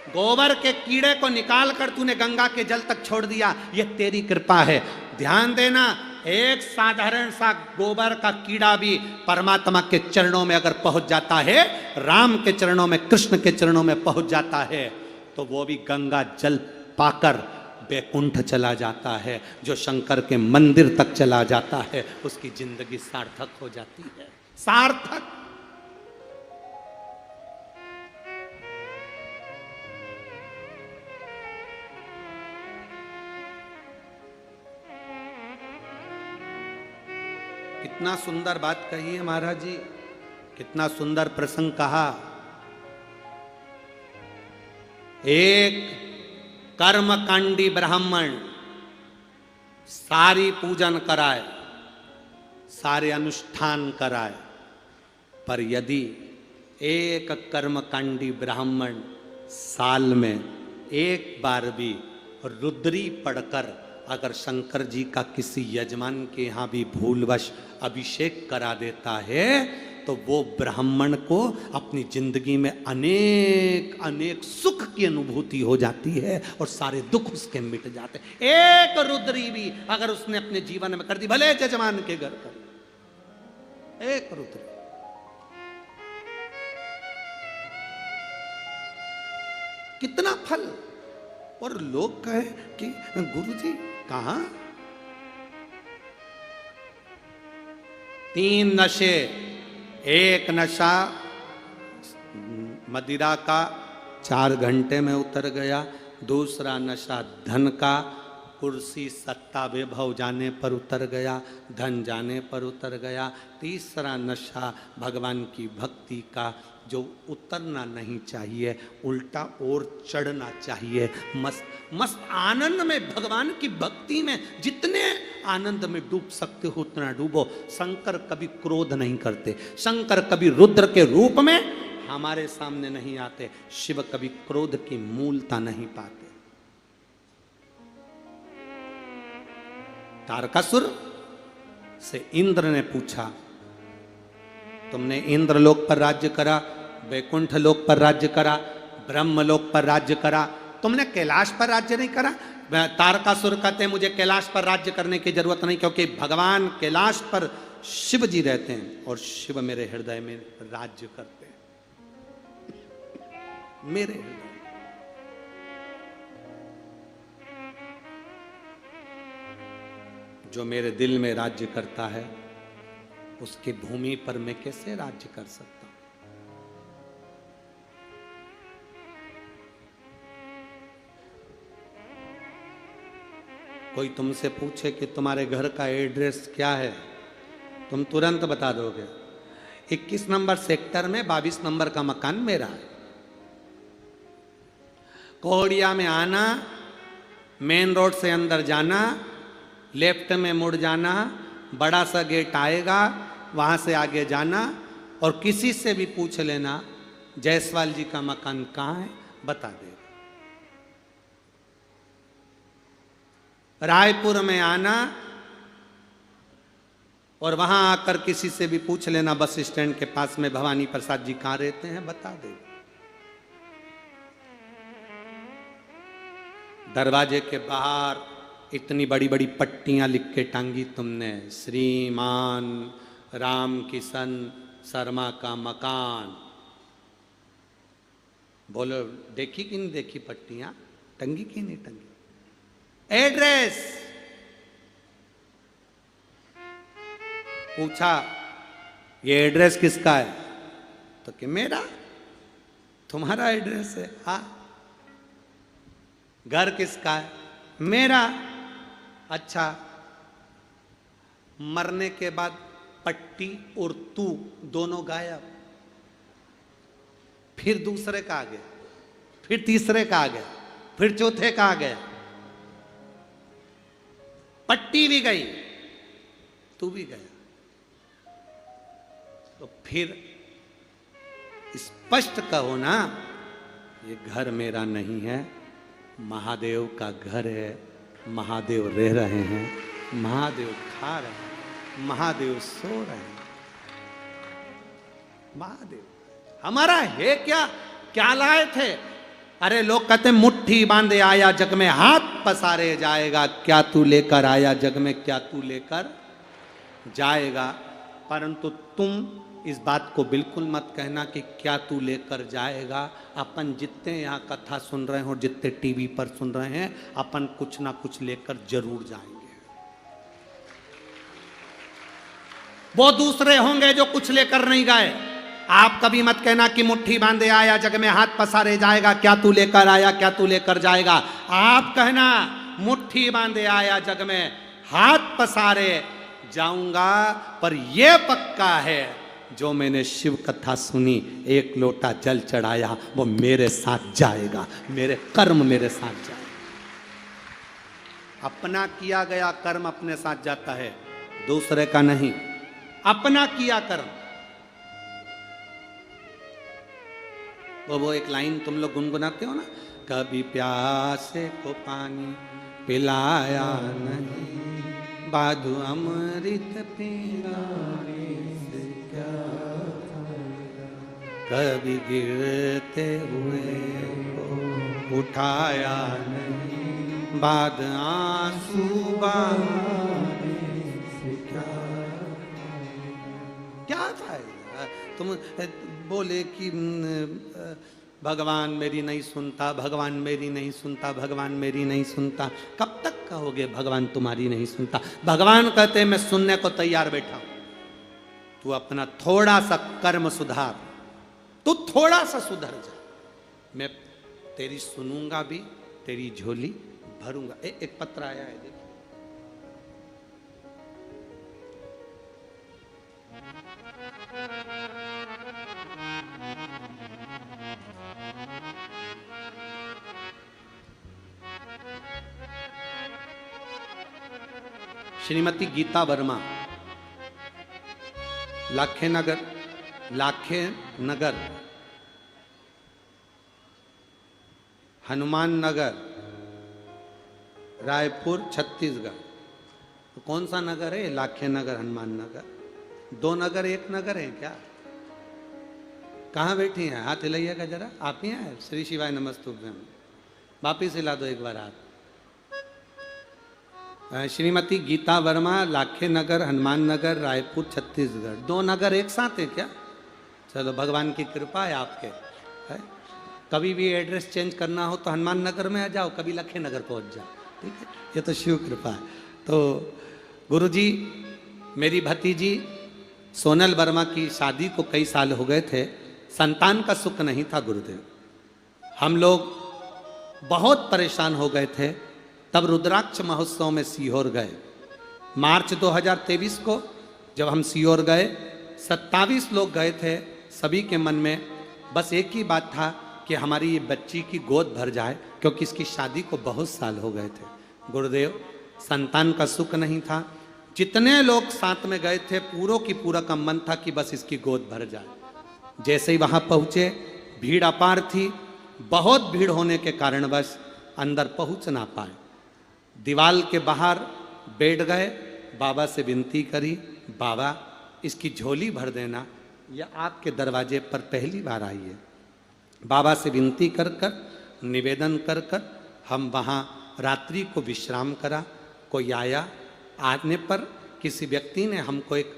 गोबर के कीड़े को निकाल कर तूने गंगा के जल तक छोड़ दिया, ये तेरी कृपा है। ध्यान देना, एक साधारण सा गोबर का कीड़ा भी परमात्मा के चरणों में अगर पहुंच जाता है, राम के चरणों में, कृष्ण के चरणों में पहुंच जाता है, तो वो भी गंगा जल पाकर बैकुंठ चला जाता है। जो शंकर के मंदिर तक चला जाता है, उसकी जिंदगी सार्थक हो जाती है। सार्थक। कितना सुंदर बात कही है महाराज जी, कितना सुंदर प्रसंग कहा। एक कर्मकांडी ब्राह्मण सारी पूजन कराए, सारे अनुष्ठान कराए, पर यदि एक कर्मकांडी ब्राह्मण साल में एक बार भी रुद्री पढ़कर अगर शंकर जी का किसी यजमान के यहाँ भी भूलवश अभिषेक करा देता है, तो वो ब्राह्मण को अपनी जिंदगी में अनेक अनेक सुख की अनुभूति हो जाती है और सारे दुख उसके मिट जाते हैं। एक रुद्री भी अगर उसने अपने जीवन में कर दी, भले यजमान के घर कर, एक रुद्री, कितना फल। और लोग कहे कि गुरुजी कहां? 3 नशे, एक नशा मदिरा का 4 घंटे में उतर गया, दूसरा नशा धन का, कुर्सी सत्ता वैभव जाने पर उतर गया, धन जाने पर उतर गया, तीसरा नशा भगवान की भक्ति का, जो उतरना नहीं चाहिए, उल्टा और चढ़ना चाहिए। मस्त मस्त आनंद में, भगवान की भक्ति में जितने आनंद में डूब सकते हो उतना डूबो। शंकर कभी क्रोध नहीं करते, शंकर कभी रुद्र के रूप में हमारे सामने नहीं आते, शिव कभी क्रोध की मूलता नहीं पाते। तारकासुर से इंद्र ने पूछा, तुमने इंद्रलोक पर राज्य करा, वैकुंठ लोक पर राज्य करा, ब्रह्मलोक पर राज्य करा, तुमने कैलाश पर राज्य नहीं करा? तारकासुर कहते हैं मुझे कैलाश पर राज्य करने की जरूरत नहीं, क्योंकि भगवान कैलाश पर शिव जी रहते हैं और शिव मेरे हृदय में राज्य करते हैं, मेरे हृदय। जो मेरे दिल में राज्य करता है, उसकी भूमि पर मैं कैसे राज्य कर सकता हूं? कोई तुमसे पूछे कि तुम्हारे घर का एड्रेस क्या है, तुम तुरंत बता दोगे 21 नंबर सेक्टर में 22 नंबर का मकान मेरा है। कोहड़िया में आना, मेन रोड से अंदर जाना, लेफ्ट में मुड़ जाना, बड़ा सा गेट आएगा, वहां से आगे जाना और किसी से भी पूछ लेना जायसवाल जी का मकान कहाँ है, बता देगा। रायपुर में आना और वहां आकर किसी से भी पूछ लेना बस स्टैंड के पास में भवानी प्रसाद जी कहाँ रहते हैं, बता देगा। दरवाजे के बाहर इतनी बड़ी बड़ी पट्टियां लिख के टांगी तुमने, श्रीमान राम किशन शर्मा का मकान। बोलो देखी कि नहीं देखी पट्टियां, टंगी कि नहीं टंगी? एड्रेस पूछा, ये एड्रेस किसका है? तो कि मेरा। तुम्हारा एड्रेस है? हाँ। घर किसका है? मेरा। अच्छा, मरने के बाद पट्टी और तू दोनों गायब। फिर दूसरे का आ गया, फिर तीसरे का आ गया, फिर चौथे का आ गया। पट्टी भी गई, तू भी गया। तो फिर स्पष्ट कहो ना, ये घर मेरा नहीं है, महादेव का घर है। महादेव रह रहे हैं, महादेव खा रहे हैं, महादेव सो रहे हैं। महादेव हमारा है क्या? क्या लाए थे? अरे लोग कहते मुट्ठी बांधे आया जग में हाथ पसारे जाएगा। क्या तू लेकर आया जग में, क्या तू लेकर जाएगा? परंतु तुम इस बात को बिल्कुल मत कहना कि क्या तू लेकर जाएगा। अपन जितने यहाँ कथा सुन रहे हो, जितने टीवी पर सुन रहे हैं, अपन कुछ ना कुछ लेकर जरूर जाएंगे। वो दूसरे होंगे जो कुछ लेकर नहीं गए। आप कभी मत कहना कि मुट्ठी बांधे आया जग में हाथ पसारे जाएगा। क्या तू लेकर आया, क्या तू लेकर जाएगा? आप कहना मुट्ठी बांधे आया जग में हाथ पसारे जाऊंगा, पर यह पक्का है जो मैंने शिव कथा सुनी, एक लोटा जल चढ़ाया, वो मेरे साथ जाएगा, मेरे कर्म मेरे साथ जाएगा। अपना किया गया कर्म अपने साथ जाता है, दूसरे का नहीं। अपना किया कर्म। वो एक लाइन तुम लोग गुनगुनाते हो ना, कभी प्यासे को पानी पिलाया नहीं, बाधु अमृत पिलाने से क्या, कभी गिरते हुए को उठाया नहीं, बाद आंसू बहाने से क्या फायदा? तुम बोले कि भगवान मेरी नहीं सुनता, भगवान मेरी नहीं सुनता, भगवान मेरी नहीं सुनता। कब तक कहोगे भगवान तुम्हारी नहीं सुनता? भगवान कहते मैं सुनने को तैयार बैठा हूं। तू अपना थोड़ा सा कर्म सुधार, तू थोड़ा सा सुधर जा, मैं तेरी सुनूंगा भी, तेरी झोली भरूंगा। एक पत्र आया है, देखिए। श्रीमती गीता वर्मा, लाखे नगर, हनुमान नगर, रायपुर, छत्तीसगढ़। तो कौन सा नगर है? लाखे नगर, हनुमान नगर। दो नगर एक नगर है क्या? कहाँ बैठी हैं? हाथ हिलाइएगा जरा। आप ही हैं? श्री शिवाय नमस्तुभ्यम। वापिस हिला दो एक बार हाथ। श्रीमती गीता वर्मा, लाखे नगर, हनुमान नगर, रायपुर, छत्तीसगढ़। दो नगर एक साथ है क्या? चलो, भगवान की कृपा है आपके। है? कभी भी एड्रेस चेंज करना हो तो हनुमान नगर में आ जाओ, कभी लाखे नगर पहुंच जाओ। ठीक है, ये तो शिव कृपा है। तो गुरुजी, मेरी भतीजी सोनल वर्मा की शादी को कई साल हो गए थे, संतान का सुख नहीं था गुरुदेव। हम लोग बहुत परेशान हो गए थे। तब रुद्राक्ष महोत्सव में सीहोर गए। मार्च 2023 को जब हम सीहोर गए, 27 लोग गए थे। सभी के मन में बस एक ही बात था कि हमारी ये बच्ची की गोद भर जाए, क्योंकि इसकी शादी को बहुत साल हो गए थे। गुरुदेव, संतान का सुख नहीं था। जितने लोग साथ में गए थे, पूरों की पूरा का मन था कि बस इसकी गोद भर जाए। जैसे ही वहाँ पहुँचे, भीड़ अपार थी। बहुत भीड़ होने के कारणवश अंदर पहुँच ना पाए। दीवाल के बाहर बैठ गए, बाबा से विनती करी, बाबा इसकी झोली भर देना, या आपके दरवाजे पर पहली बार आई है। बाबा से विनती कर कर, निवेदन कर कर हम वहाँ रात्रि को विश्राम करा। कोई आया, आने पर किसी व्यक्ति ने हमको एक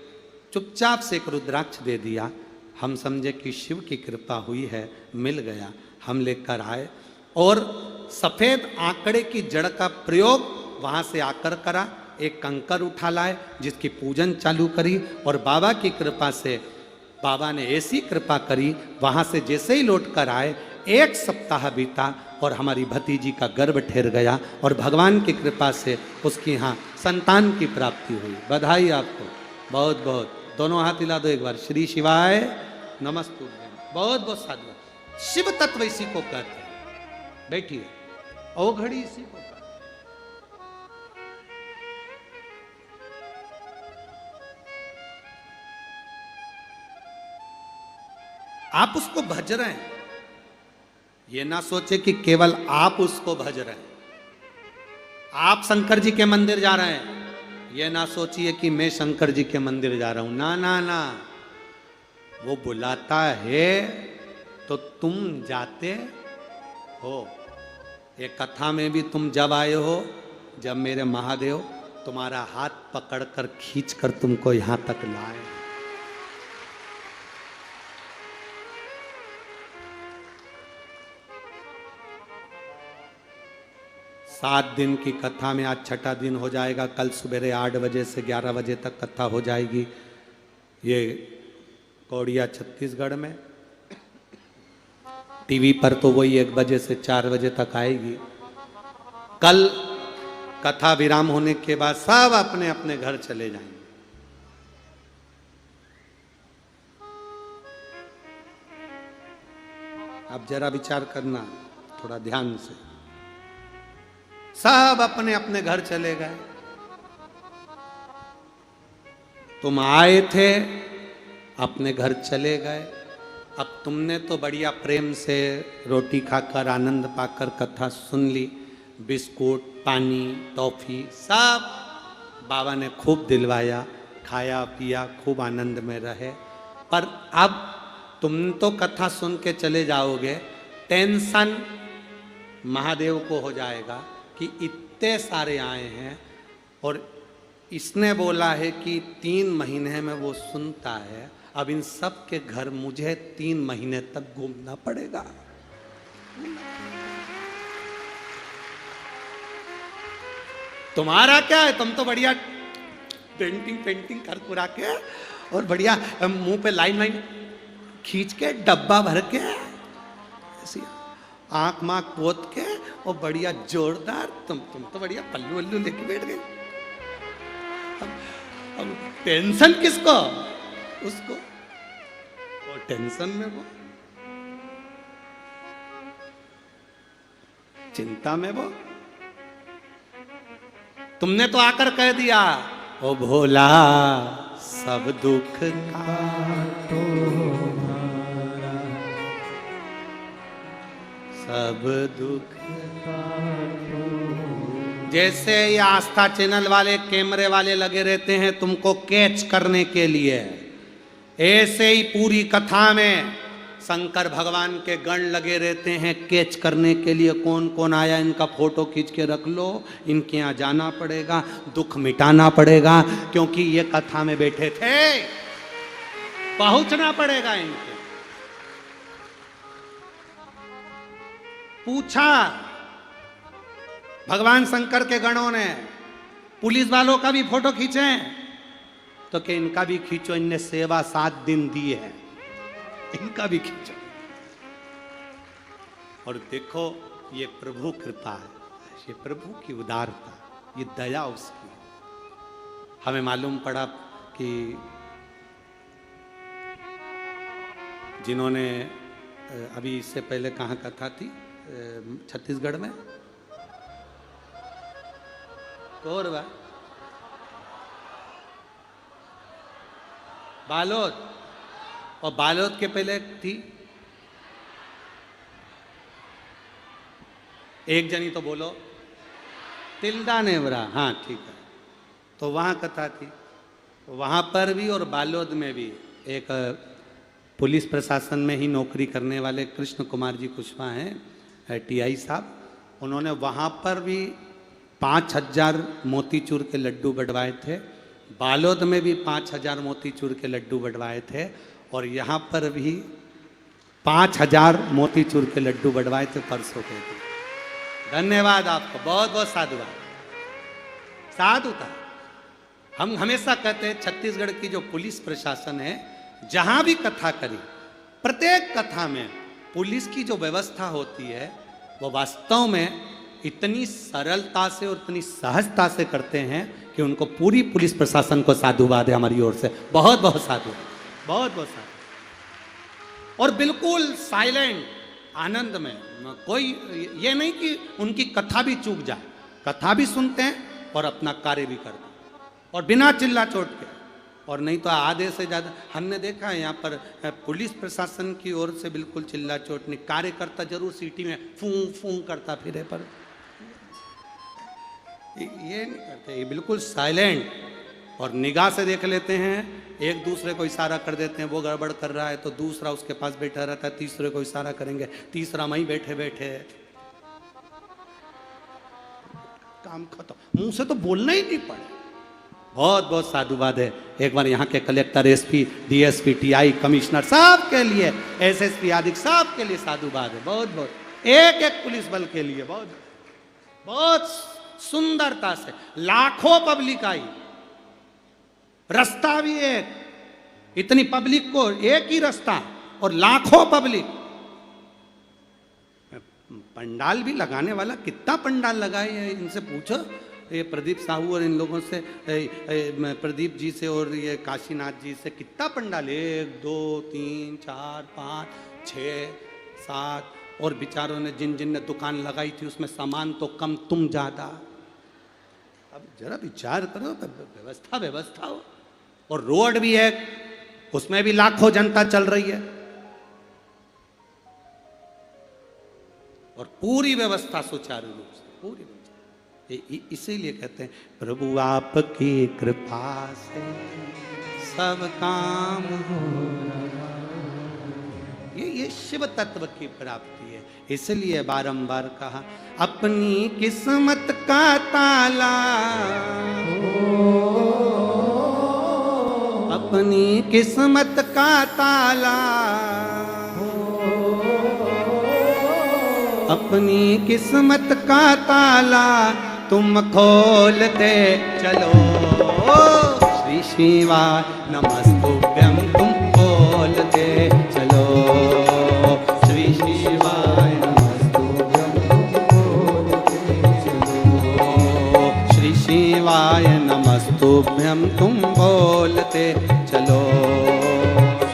चुपचाप से एक रुद्राक्ष दे दिया। हम समझे कि शिव की कृपा हुई है, मिल गया। हम लेकर आए और सफ़ेद आंकड़े की जड़ का प्रयोग वहाँ से आकर करा। एक कंकर उठा लाए, जिसकी पूजन चालू करी, और बाबा की कृपा से बाबा ने ऐसी कृपा करी, वहाँ से जैसे ही लौट कर आए, 1 सप्ताह बीता और हमारी भतीजी का गर्भ ठहर गया और भगवान की कृपा से उसकी यहाँ संतान की प्राप्ति हुई। बधाई आपको, बहुत बहुत। दोनों हाथ हिला दो एक बार। श्री शिवाय नमस्तुभ्यं। बहुत बहुत साधुवाद। शिव तत्व इसी को कहते हैं। बैठिए। अवघड़ी इसी को कहते हैं। आप उसको भज रहे हैं, ये ना सोचे कि केवल आप उसको भज रहे हैं। आप शंकर जी के मंदिर जा रहे हैं, ये ना सोचिए कि मैं शंकर जी के मंदिर जा रहा हूं। ना ना ना, वो बुलाता है तो तुम जाते हो। एक कथा में भी तुम जब आए हो, जब मेरे महादेव तुम्हारा हाथ पकड़कर खींचकर तुमको यहां तक लाए। 7 दिन की कथा में आज छठा दिन हो जाएगा। कल सुबह 8 बजे से 11 बजे तक कथा हो जाएगी। ये कौड़िया छत्तीसगढ़ में। टीवी पर तो वही 1 बजे से 4 बजे तक आएगी। कल कथा विराम होने के बाद सब अपने अपने घर चले जाएंगे। अब जरा विचार करना थोड़ा ध्यान से। सब अपने अपने घर चले गए। तुम आए थे, अपने घर चले गए। अब तुमने तो बढ़िया प्रेम से रोटी खाकर आनंद पाकर कथा सुन ली। बिस्कुट, पानी, टॉफी सब बाबा ने खूब दिलवाया, खाया पिया, खूब आनंद में रहे। पर अब तुम तो कथा सुन के चले जाओगे, टेंशन महादेव को हो जाएगा कि इतने सारे आए हैं और इसने बोला है कि 3 महीने में वो सुनता है। अब इन सब के घर मुझे 3 महीने तक घूमना पड़ेगा। तुम्हारा क्या है, तुम तो बढ़िया पेंटिंग कर कुरा के और बढ़िया मुंह पे लाइन खींच के डब्बा भर के ऐसी आंख मांख पोत के और बढ़िया जोरदार तुम तो बढ़िया पल्लू वल्लू लेके बैठ गए। अब टेंशन किसको? उसको। और टेंशन में वो, चिंता में वो। तुमने तो आकर कह दिया, ओ भोला सब दुख काटो, सब दुख काटो। जैसे ये आस्था चैनल वाले कैमरे वाले लगे रहते हैं तुमको कैच करने के लिए, ऐसे ही पूरी कथा में शंकर भगवान के गण लगे रहते हैं कैच करने के लिए। कौन कौन आया इनका फोटो खींच के रख लो, इनके यहाँ जाना पड़ेगा, दुख मिटाना पड़ेगा, क्योंकि ये कथा में बैठे थे, पहुंचना पड़ेगा इनके। पूछा भगवान शंकर के गणों ने, पुलिस वालों का भी फोटो खींचे तो कि इनका भी खींचो, इनने सेवा 7 दिन दी है, इनका भी खींचो। और देखो ये प्रभु कृपा है, ये प्रभु की उदारता, ये दया उसकी। हमें मालूम पड़ा कि जिन्होंने अभी इससे पहले कहाँ कथा थी, छत्तीसगढ़ में कोरबा, बालोद, और बालोद के पहले थी एक जनी, तो बोलो तिल्दा नेवरा। हाँ ठीक है, तो वहाँ कथा थी। वहाँ पर भी और बालोद में भी एक पुलिस प्रशासन में ही नौकरी करने वाले कृष्ण कुमार जी कुशवाहा हैं, टीआई साहब, उन्होंने वहाँ पर भी 5000 मोतीचूर के लड्डू बंटवाए थे। बालोद में भी 5000 मोतीचूर के लड्डू बंटवाए थे और यहाँ पर भी 5000 मोतीचूर के लड्डू बंटवाए थे परसों के दिन। धन्यवाद आपको, बहुत बहुत साधुवाद। साधुता हम हमेशा कहते हैं, छत्तीसगढ़ की जो पुलिस प्रशासन है, जहाँ भी कथा करी, प्रत्येक कथा में पुलिस की जो व्यवस्था होती है वो वास्तव में इतनी सरलता से और इतनी सहजता से करते हैं कि उनको पूरी पुलिस प्रशासन को साधुवाद है हमारी ओर से, बहुत बहुत साधु, बहुत बहुत साधु। और बिल्कुल साइलेंट, आनंद में, कोई ये नहीं कि उनकी कथा भी चूक जाए, कथा भी सुनते हैं और अपना कार्य भी करते हैं और बिना चिल्ला चोट के। और नहीं तो आधे से ज़्यादा हमने देखा है यहाँ पर पुलिस प्रशासन की ओर से बिल्कुल चिल्ला चोट नहीं, कार्यकर्ता जरूर सीटी में फूं फूं करता फिरे, पर ये नहीं करते, ये बिल्कुल साइलेंट और निगाह से देख लेते हैं, एक दूसरे को इशारा कर देते हैं, वो गड़बड़ कर रहा है तो दूसरा उसके पास बैठा रहता है, तीसरे को इशारा करेंगे, तीसरा वहीं बैठे बैठे काम खत्म, मुंह से तो बोलना ही नहीं पड़े। बहुत बहुत साधुवाद है। एक बार यहाँ के collector, SP, DSP, TI, commissioner सब के लिए, एसएसपी आदि सब के लिए साधुवाद है, बहुत बहुत, एक एक पुलिस बल के लिए बहुत बहुत सुंदरता से। लाखों पब्लिक आई, रास्ता भी एक, इतनी पब्लिक को एक ही रास्ता और लाखों पब्लिक। पंडाल भी लगाने वाला कितना पंडाल लगाए है, इनसे पूछो, ये प्रदीप साहू और इन लोगों से, प्रदीप जी से और ये काशीनाथ जी से, कितना पंडाल, 1 2 3 4 5 6 7, और बेचारों ने जिन जिन ने दुकान लगाई थी उसमें सामान तो कम तुम ज्यादा। अब जरा विचार करो, व्यवस्था व्यवस्था हो। और रोड भी है, उसमें भी लाखों जनता चल रही है और पूरी व्यवस्था सुचारू रूप से, पूरी व्यवस्था। इसीलिए कहते हैं प्रभु आपकी कृपा से सब काम हो रहा। ये शिव तत्व की प्राप्ति है, इसलिए बारंबार कहा अपनी किस्मत का ताला, अपनी किस्मत का ताला, अपनी किस्मत का ताला तुम खोलते चलो। श्री शिवाय नमस्तुभ्यं तुम खोलते चलो। श्री शिवाय नमस्तुभ्यं तुम खोलते चलो। श्री शिवाय नमस्तुभ्यं तुम बोलते चलो। नमस्तुभ्यं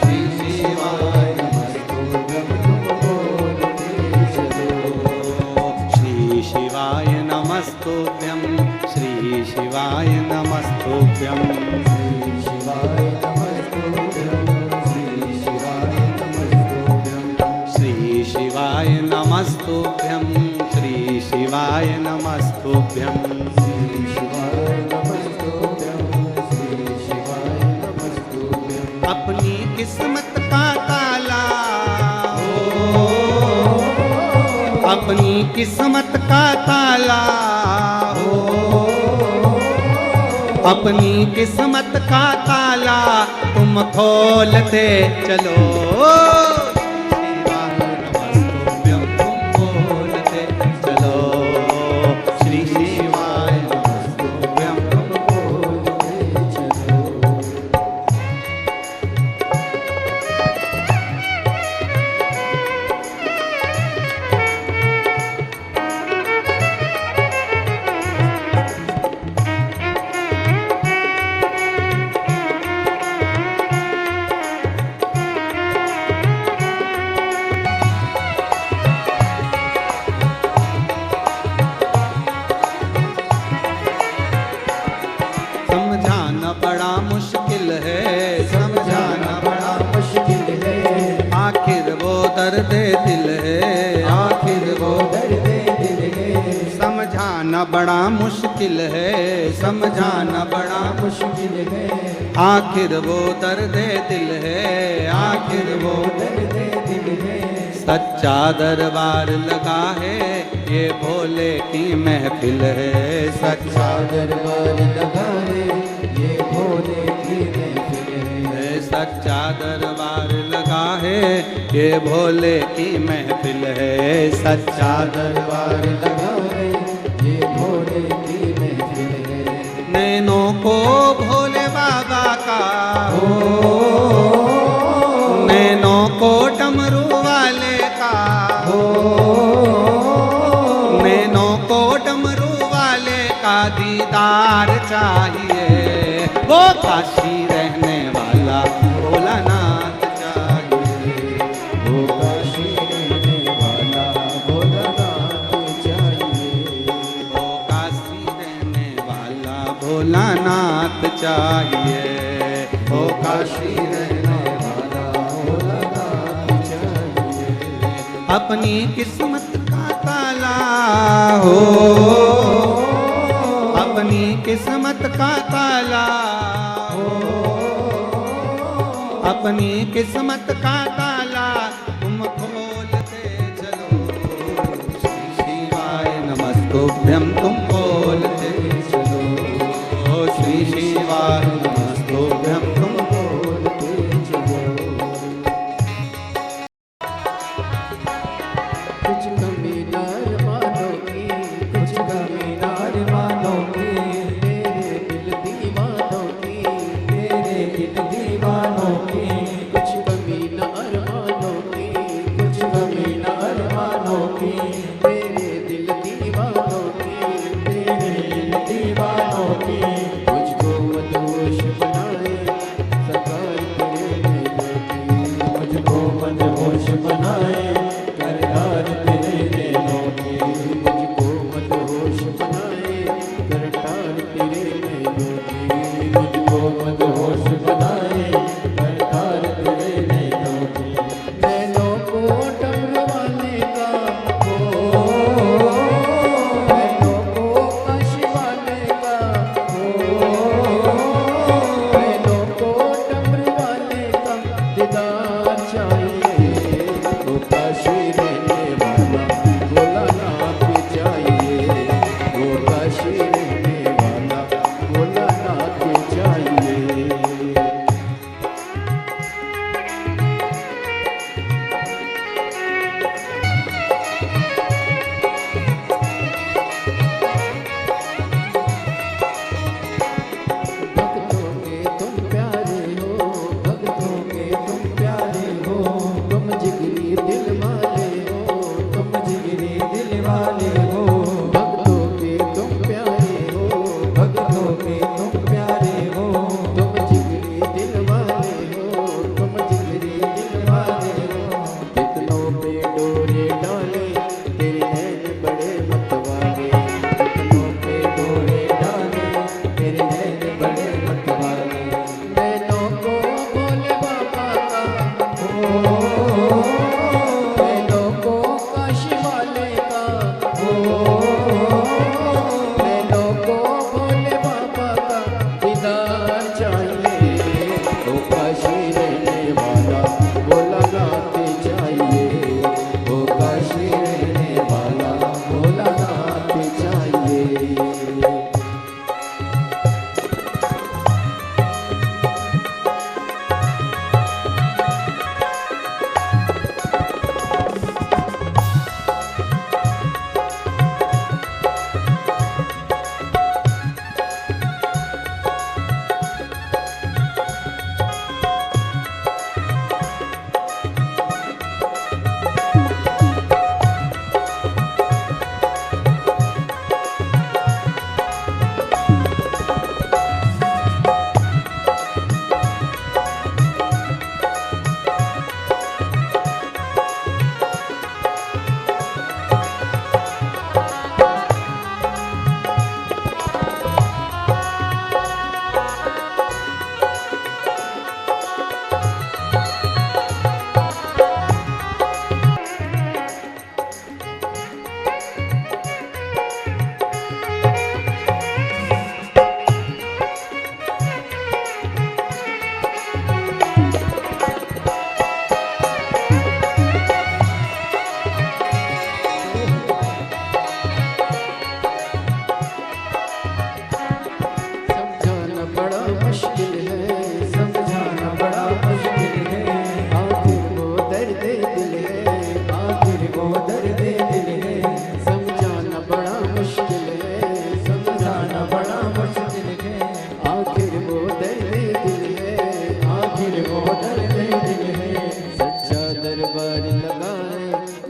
श्री शिवाय नमस्तुभ्यं, श्री शिवाय नमस्तुभ्यं, श्री शिवाय नमस्तुभ्यं, श्री शिवाय नमस्तुभ्यं, श्री शिवाय नमस्तुभ्यं, श्री शिवाय नमस्तुभ्यं, श्री शिवाय नमस्तुभ्यं। अपनी किस्मत का ताला, अपनी किस्मत का ताला, अपनी किस्मत का ताला तुम खोलते चलो। नमस्तुभ्यं तुम खोलते चलो। श्री शिवाय नमस्तुभ्यं तुम खोलते चलो। समझाना बड़ा मुश्किल है, समझाना बड़ा मुश्किल है, आखिर वो दर्द दिल है, आखिर वो दर्द दिल है। समझाना बड़ा मुश्किल है, समझाना बड़ा मुश्किल है, आखिर वो दर्द दिल है, आखिर वो दर्द दिल है। सच्चा दरबार लगा है ये भोले की महफिल है, सच्चा दरबार लगा है ये भोले की महफिल है, सच्चा दरबार लगा है ये भोले की महफिल है, सच्चा दरबार लगा है ये भोले की महफिल है। नैनों को भोले बाबा का हो, नैनों को डमरू वाले का, हो, नैनों को डमरू वाले का दीदार चाहिए, वो काशी रहने वाला भोलानाथ चाहिए, वो काशी रहने वाला भोलानाथ चाहिए, वो काशी रहने वाला भोलानाथ चाहिए, वो काशी रहने वाला भोलानाथ चाहिए। अपनी किस्मत का ताला हो, अपनी किस्मत का ताला हो, अपनी किस्मत का ताला तुम खोलते चलो, श्री शिवाय नमस्तुभ्यं तुम बोलते चलो, श्री शिवाय नमस्तुभ्यं तुम बोलते चलो। कुछ कमी नार मानो की, कुछ कमी नार मानो की, तेरे दिल दीवानों की, तेरे दिल दीवानों की, कुछ कमी नार मानो की, कुछ कमी नार मानो की, तेरे दिल दीवानों की, तेरे दिल दीवानों की, मुझको मदहोश बनाए सरकार तेरे मेले की, मुझको मदहोश बनाए करतार तेरे नैनों की, मुझको मदहोश बनाए करतार तेरे नैनों की, मुझको मदहोश बनाए करतार तेरे नैनों की, नैनों को डमरू वाले का हो, नैनों को काशी वाले का हो, नैनों को डमरू वाले का दीदार चाहिए, वो काशी रहने वाला भोलानाथ चाहिए, वो काशी रहने वाला भोलानाथ चाहिए। भक्तों के तुम प्यारे हो, भक्तों के तुम प्यारे हो, तुम जिगरी दिल वाले हो, तुम जिगरी दिल वाले हो, भक्तों के तुम प्यारे हो, भक्तों के तुम प्यारे हो, तुम जिगरी दिल वाले हो, तुम जिगरी दिल वाले हो, कितनों पे डोरे डाले तेरे नैन बड़े मतवाले, कितनों पे डोरे डाले तेरे नैन बड़े मतवाले, नैनों को भोले बाबा का हो, नैनों को काशी वाले का हो, नैनों को भोले बाबा का दीदार चाहिए, वो काशी रहने वाला भोलानाथ चाहिए, वो काशी रहने वाला भोलानाथ चाहिए।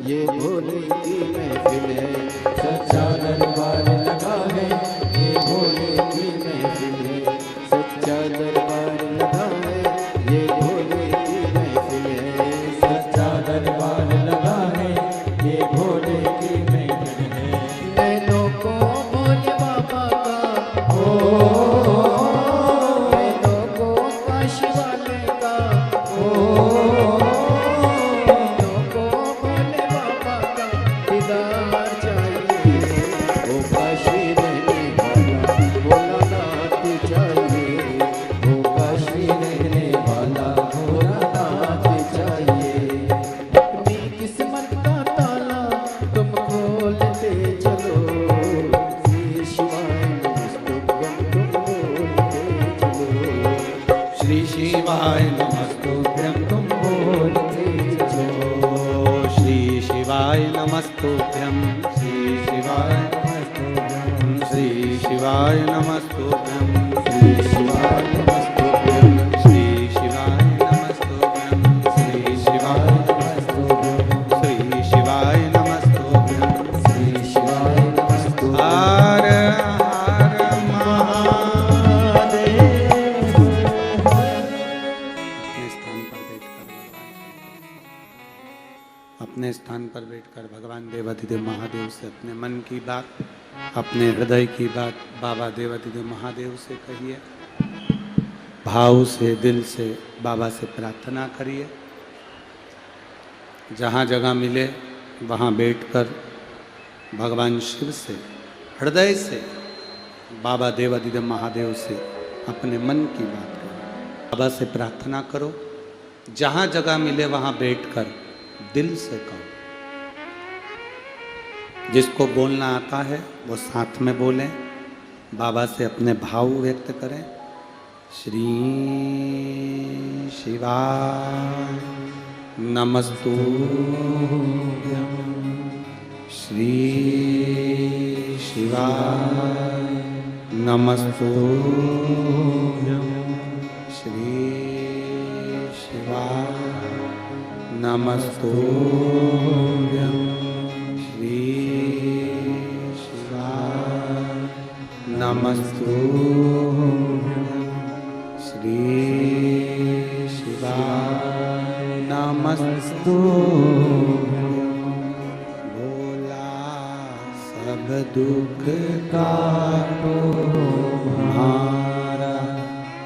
ये भोले की महफिल है, सच्चा दरबार लगा है, ये भोले की महफिल है, सच्चा दरबार लगा है, ये भोले की महफिल है, सच्चा दरबार लगा है, ये भोले की महफिल है। नैनों को भोले बाबा का नैनों को काशी वाले का नैनों को भोले बाबा का दीदार चाहिए, ओ काशी रहने वाला भोलानाथ चाहिए, ओ काशी रहने वाला भोलानाथ चाहिए। अपनी किस्मत का ताला तुम खोलते चलो, श्री शिवाय नमस्तुभ्यं तुम बोलते चलो, श्री शिवाय नमस्तुभ्यं तुम बोलते चलो, श्री शिवाय नमस्तुभ्यं श्री शिवाय नमस्तुभ्यं श्री शिवाय नमस्तुभ्यं श्री शिवाय नमस्तुभ्यं श्री शिवाय नमस्तुभ्यं श्री शिवाय नमस्तुभ्यं श्री शिवाय नमस्तुभ्यं श्री शिवाय नमस्तुभ्यं। हर हर महादेव। अपने स्थान पर बैठकर भगवान देवाधिदेव महादेव से अपने मन की बात, अपने हृदय की बात बाबा देवाधिदेव महादेव से कहिए। भाव से, दिल से बाबा से प्रार्थना करिए। जहाँ जगह मिले वहाँ बैठकर भगवान शिव से हृदय से बाबा देवाधिदेव महादेव से अपने मन की बात करो। बाबा से प्रार्थना करो। जहाँ जगह मिले वहाँ बैठकर दिल से कहो। जिसको बोलना आता है वो साथ में बोलें। बाबा से अपने भाव व्यक्त करें। श्री शिवाय नमस्तुभ्यं, श्री शिवाय नमस्तुभ्यं, श्री शिवाय नमस्तुभ्यं, श्री शिवाय नमस्तुभ्यं, श्री शिवाय नमस्तुभ्यं। भोला सब दुख काटो हमारा,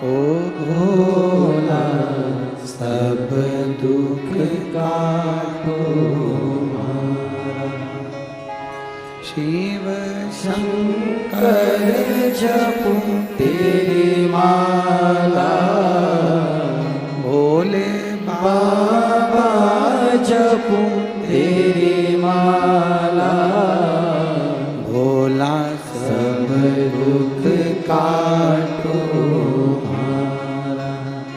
ओ भोला सब दुख काटो हमारा। शिव शंकर जपो तेरी माला, भोले बाबा जपो तेरी माला। भोला सब दुख काटो हमारा,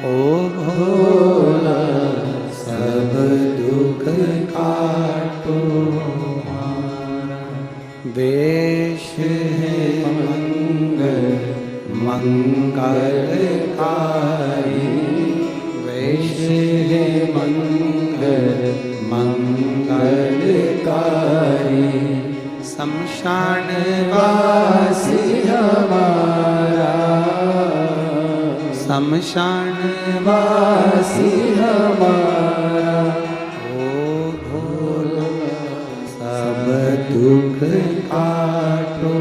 ओ भोला सब दुख काटो हमारा। वेश है मंगलकारी, वेश है मंगलकारी। शमशान वासी हमारा, शमशान वासी हमारा। ओ भोला सब दुख काटो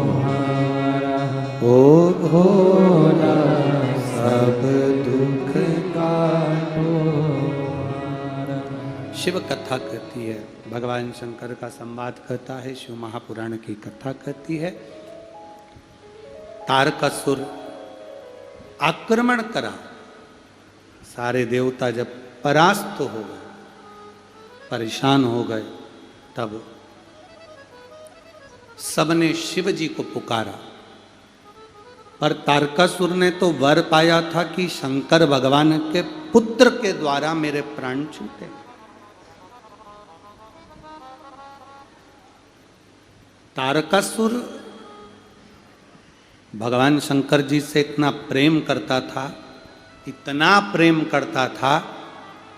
हमारा, ओ भोला सब दुख काटो हमारा। शिव कथा कहती है, भगवान शंकर का संवाद कहता है, शिव महापुराण की कथा कहती है। तारकासुर आक्रमण करा, सारे देवता जब परास्त हो गए, परेशान हो गए, तब सबने शिव जी को पुकारा। पर तारकासुर ने तो वर पाया था कि शंकर भगवान के पुत्र के द्वारा मेरे प्राण छूटे। तारकासुर भगवान शंकर जी से इतना प्रेम करता था, इतना प्रेम करता था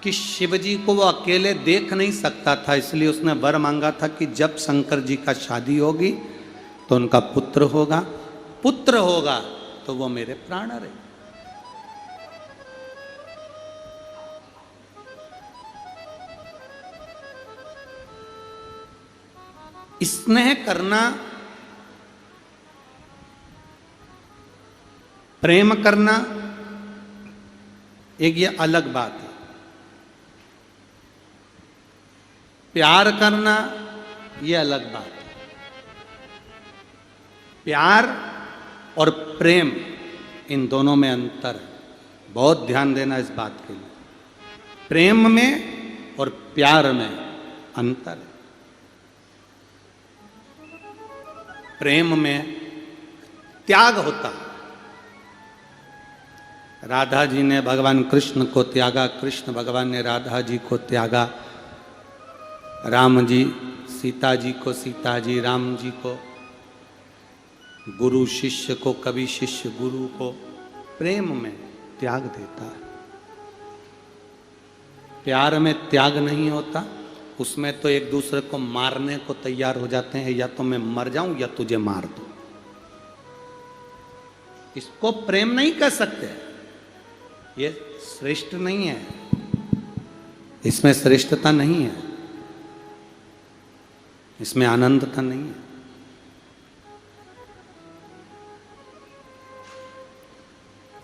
कि शिव जी को वो अकेले देख नहीं सकता था, इसलिए उसने वर मांगा था कि जब शंकर जी का शादी होगी तो उनका पुत्र होगा, पुत्र होगा तो वो मेरे प्राण रहे। स्नेह करना, प्रेम करना एक ये अलग बात है। प्यार करना ये अलग बात है। प्यार और प्रेम इन दोनों में अंतर है, बहुत ध्यान देना इस बात के लिए। प्रेम में और प्यार में अंतर है। प्रेम में त्याग होता है। राधा जी ने भगवान कृष्ण को त्यागा, कृष्ण भगवान ने राधा जी को त्यागा, राम जी सीता जी को, सीता जी राम जी को, गुरु शिष्य को, कभी शिष्य गुरु को। प्रेम में त्याग देता है। प्यार में त्याग नहीं होता, उसमें तो एक दूसरे को मारने को तैयार हो जाते हैं, या तो मैं मर जाऊं या तुझे मार दूं। इसको प्रेम नहीं कह सकते, ये श्रेष्ठ नहीं है, इसमें श्रेष्ठता नहीं है, इसमें आनंदता नहीं है।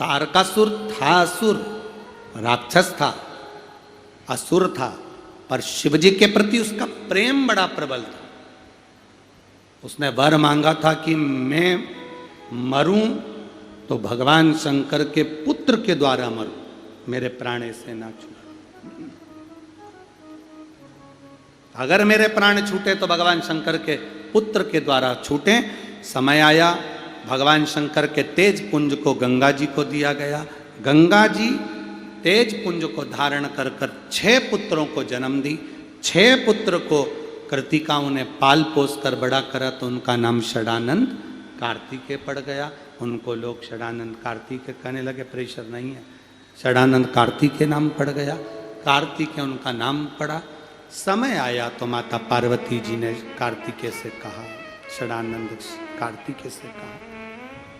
तारकासुर था, असुर राक्षस था, असुर था, पर शिवजी के प्रति उसका प्रेम बड़ा प्रबल था। उसने वर मांगा था कि मैं मरूं तो भगवान शंकर के पुत्र के द्वारा मरूं, मेरे प्राण से ना छूटे। अगर मेरे प्राण छूटे तो भगवान शंकर के पुत्र के द्वारा छूटे। समय आया, भगवान शंकर के तेज पुंज को गंगा जी को दिया गया। गंगा जी तेज पुंज को धारण कर कर 6 पुत्रों को जन्म दी। 6 पुत्र को कृतिकाओं ने पाल पोस कर बड़ा करा, तो उनका नाम षडानंद कार्तिकेय पड़ गया। उनको लोग षडानंद कार्तिकेय कहने लगे, प्रेशर नहीं है, षडानंद कार्तिकेय नाम पड़ गया। कार्तिकेय उनका नाम पड़ा। समय आया तो माता पार्वती जी ने कार्तिकेय से कहा, षडानंद कार्तिकेय से कहा,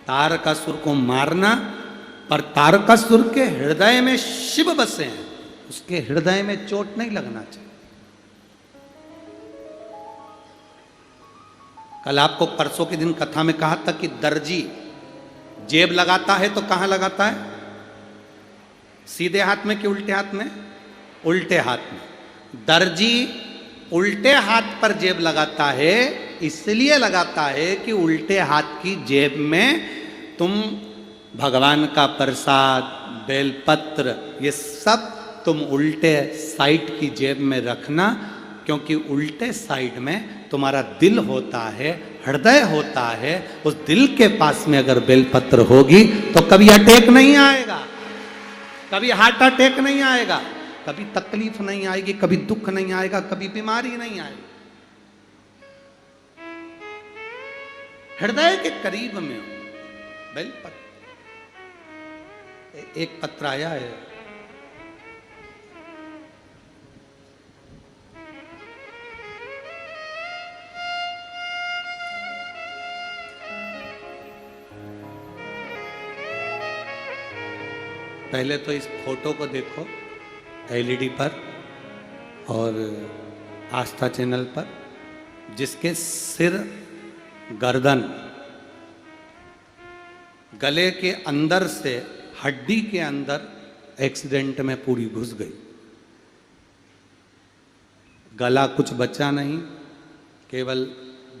तारकासुर को मारना, पर तारकासुर के हृदय में शिव बसे हैं, उसके हृदय में चोट नहीं लगना चाहिए। कल आपको परसों के दिन कथा में कहा था कि दर्जी जेब लगाता है तो कहां लगाता है? सीधे हाथ में कि उल्टे हाथ में? उल्टे हाथ में। दर्जी उल्टे हाथ पर जेब लगाता है, इसलिए लगाता है कि उल्टे हाथ की जेब में तुम भगवान का प्रसाद, बेलपत्र, ये सब तुम उल्टे साइड की जेब में रखना, क्योंकि उल्टे साइड में तुम्हारा दिल होता है, हृदय होता है। उस दिल के पास में अगर बेलपत्र होगी तो कभी अटैक नहीं आएगा, कभी हार्ट अटैक नहीं आएगा, कभी तकलीफ नहीं आएगी, कभी दुख नहीं आएगा, कभी बीमारी नहीं आएगी। हृदय के करीब में हो बेलपत्र। एक पत्र आया है, पहले तो इस फोटो को देखो एलईडी पर और आस्था चैनल पर, जिसके सिर, गर्दन, गले के अंदर से हड्डी के अंदर एक्सीडेंट में पूरी घुस गई। गला कुछ बचा नहीं, केवल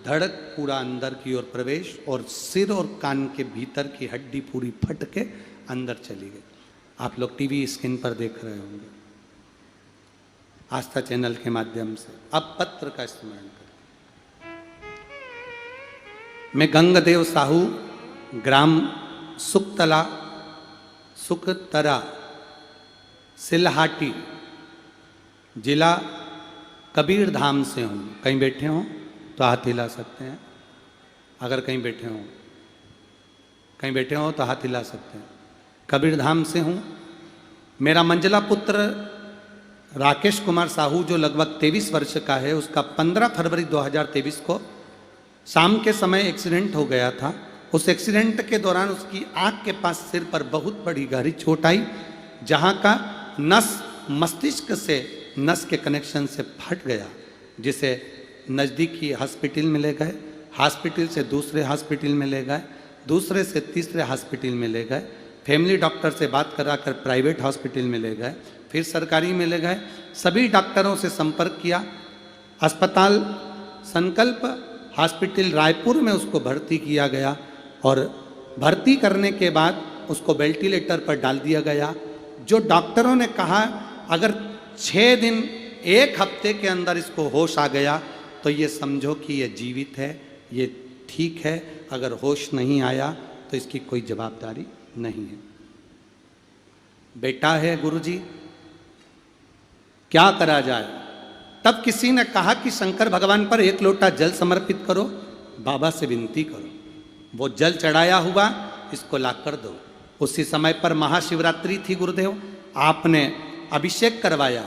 धड़क पूरा अंदर की ओर प्रवेश, और सिर और कान के भीतर की हड्डी पूरी फट के अंदर चली गई। आप लोग टीवी स्क्रीन पर देख रहे होंगे, आस्था चैनल के माध्यम से। अब पत्र का स्मरण करें। मैं गंगदेव साहू, ग्राम सुखतरा, सिलहाटी, जिला कबीरधाम से हूँ। कहीं बैठे हों तो हाथ हिला सकते हैं, अगर कहीं बैठे हों, कहीं बैठे हों तो हाथ हिला सकते हैं। कबीरधाम से हूँ। मेरा मंझला पुत्र राकेश कुमार साहू जो लगभग 23 वर्ष का है, उसका 15 फरवरी 2023 को शाम के समय एक्सीडेंट हो गया था। उस एक्सीडेंट के दौरान उसकी आंख के पास सिर पर बहुत बड़ी गहरी चोट आई, जहां का नस मस्तिष्क से नस के कनेक्शन से फट गया, जिसे नज़दीकी हॉस्पिटल में ले गए, हॉस्पिटल से दूसरे हॉस्पिटल में ले गए, दूसरे से तीसरे हॉस्पिटल में ले गए, फैमिली डॉक्टर से बात कराकर प्राइवेट हॉस्पिटल में ले गए, फिर सरकारी में ले गए। सभी डॉक्टरों से संपर्क किया। अस्पताल संकल्प हॉस्पिटल रायपुर में उसको भर्ती किया गया और भर्ती करने के बाद उसको वेंटिलेटर पर डाल दिया गया। जो डॉक्टरों ने कहा अगर 6 दिन 1 हफ्ते के अंदर इसको होश आ गया तो ये समझो कि ये जीवित है, ये ठीक है। अगर होश नहीं आया तो इसकी कोई जवाबदारी नहीं है। बेटा है गुरुजी, क्या करा जाए। तब किसी ने कहा कि शंकर भगवान पर 1 लोटा जल समर्पित करो, बाबा से विनती करो, वो जल चढ़ाया हुआ इसको ला कर दो। उसी समय पर महाशिवरात्रि थी गुरुदेव, आपने अभिषेक करवाया।